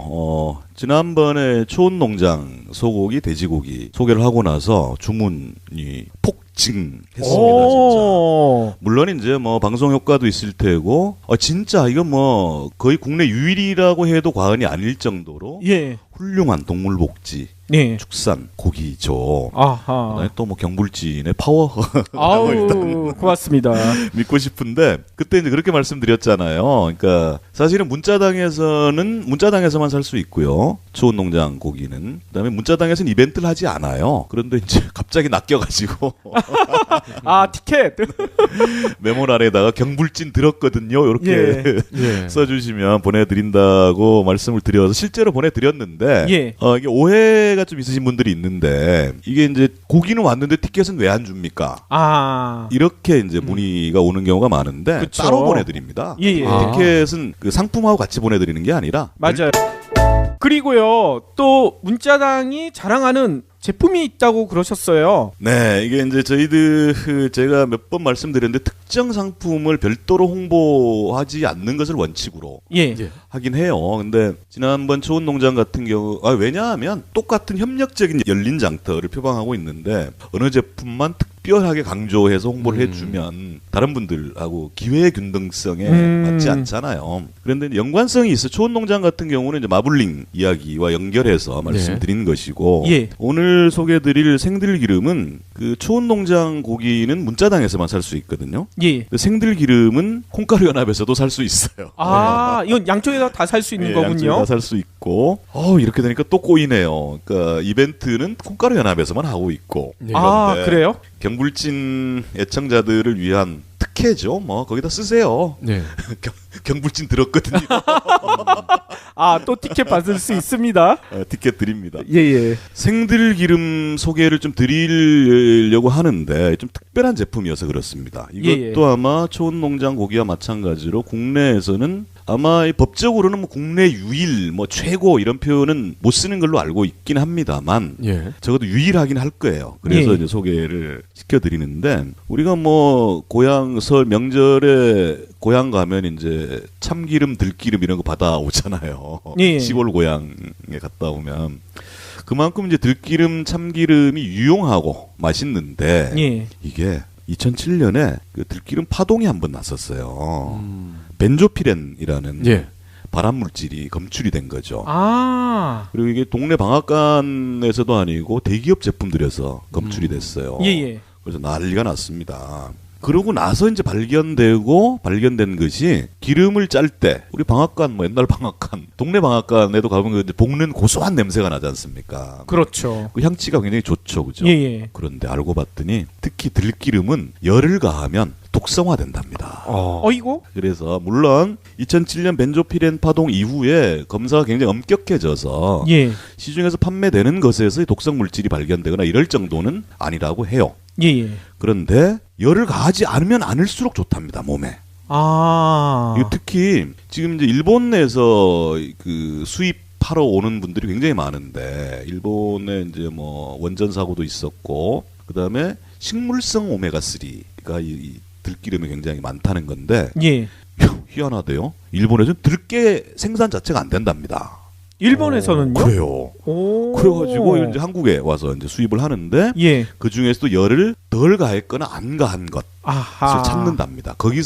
지난번에 초원농장 소고기, 돼지고기 소개를 하고 나서 주문이 폭증했습니다. 진짜. 물론 이제 뭐 방송 효과도 있을 테고 진짜 이건 뭐 거의 국내 유일이라고 해도 과언이 아닐 정도로 예. 훌륭한 동물 복지, 네. 축산, 고기죠. 아하. 또 뭐 경불진의 파워 아우 고맙습니다. 믿고 싶은데 그때 이제 그렇게 말씀드렸잖아요. 그러니까 사실은 문자당에서만 살 수 있고요. 초원농장 고기는 그다음에 문자당에서는 이벤트를 하지 않아요. 그런데 이제 갑자기 낚여가지고 티켓. 메모 아래에다가 경불진 들었거든요. 이렇게 예. 써주시면 보내드린다고 말씀을 드려서 실제로 보내드렸는데 예. 이게 오해가 좀 있으신 분들이 있는데 이게 이제 고기는 왔는데 티켓은 왜 안 줍니까? 이렇게 이제 문의가 오는 경우가 많은데 그쵸. 따로 보내드립니다. 예. 티켓은 그 상품하고 같이 보내드리는 게 아니라 맞아요. 그리고요 또 문자당이 자랑하는 제품이 있다고 그러셨어요. 네, 이게 이제 저희들 제가 몇 번 말씀드렸는데 특정 상품을 별도로 홍보하지 않는 것을 원칙으로 예. 예. 하긴 해요. 근데 지난번 초원농장 같은 경우 왜냐하면 똑같은 협력적인 열린 장터를 표방하고 있는데 어느 제품만 특별하게 강조해서 홍보를 해주면 다른 분들하고 기회 균등성에 맞지 않잖아요. 그런데 연관성이 있어. 초원농장 같은 경우는 이제 마블링 이야기와 연결해서 말씀드린 것이고 예. 오늘 소개해드릴 생들기름은 그 초원농장 고기는 문자당에서만 살 수 있거든요. 예. 생들기름은 콩가루 연합에서도 살 수 있어요. 아, 이건 양쪽에서 다 살 수 있는 예, 거군요. 다 살 수 있고. 이렇게 되니까 또 꼬이네요. 그러니까 이벤트는 콩가루 연합에서만 하고 있고. 네. 아, 그래요? 경불진 애청자들을 위한 특혜죠. 뭐 거기다 쓰세요. 네. 경불진 들었거든요. 아, 또 티켓 받을 수 있습니다. 티켓 드립니다. 예. 생들기름 소개를 좀 드리려고 하는데 좀 특별한 제품이어서 그렇습니다. 이것도 아마 초원농장 고기와 마찬가지로 국내에서는 아마 법적으로는 뭐 국내 유일, 뭐 최고 이런 표현은 못 쓰는 걸로 알고 있긴 합니다만 적어도 유일하긴 할 거예요. 그래서 이제 소개를 시켜드리는데 우리가 뭐 고향 설 명절에 고향 가면 이제 참기름, 들기름 이런 거 받아오잖아요. 시골 고향에 갔다 오면 그만큼 이제 들기름, 참기름이 유용하고 맛있는데 이게 2007년에 그 들기름 파동이 한번 났었어요. 벤조피렌이라는 발암 물질이 검출이 된 거죠. 아. 그리고 이게 동네 방앗간에서도 아니고 대기업 제품들에서 검출이 됐어요. 그래서 난리가 났습니다. 그러고 나서 이제 발견된 것이 기름을 짤 때 우리 방앗간 뭐 옛날 방앗간 동네 방앗간에도 가보면 볶는 고소한 냄새가 나지 않습니까? 그렇죠. 그 향취가 굉장히 좋죠, 그죠? 그런데 알고 봤더니 특히 들기름은 열을 가하면 독성화된답니다. 어이고? 그래서 물론 2007년 벤조피렌 파동 이후에 검사가 굉장히 엄격해져서 시중에서 판매되는 것에서 독성 물질이 발견되거나 이럴 정도는 아니라고 해요. 그런데 열을 가하지 않으면 않을수록 좋답니다, 몸에. 이거 특히 지금 이제 일본 내에서 그 수입하러 오는 분들이 굉장히 많은데 일본에 이제 뭐 원전 사고도 있었고 그다음에 식물성 오메가3가 이 들기름이 굉장히 많다는 건데 희한하대요. 일본에서는 들깨 생산 자체가 안 된답니다. 일본에서는요? 그래요. 그래가지고 이제 한국에 와서 이제 수입을 하는데 그 중에서도 열을 덜 가했거나 안 가한 것을 찾는답니다. 거기서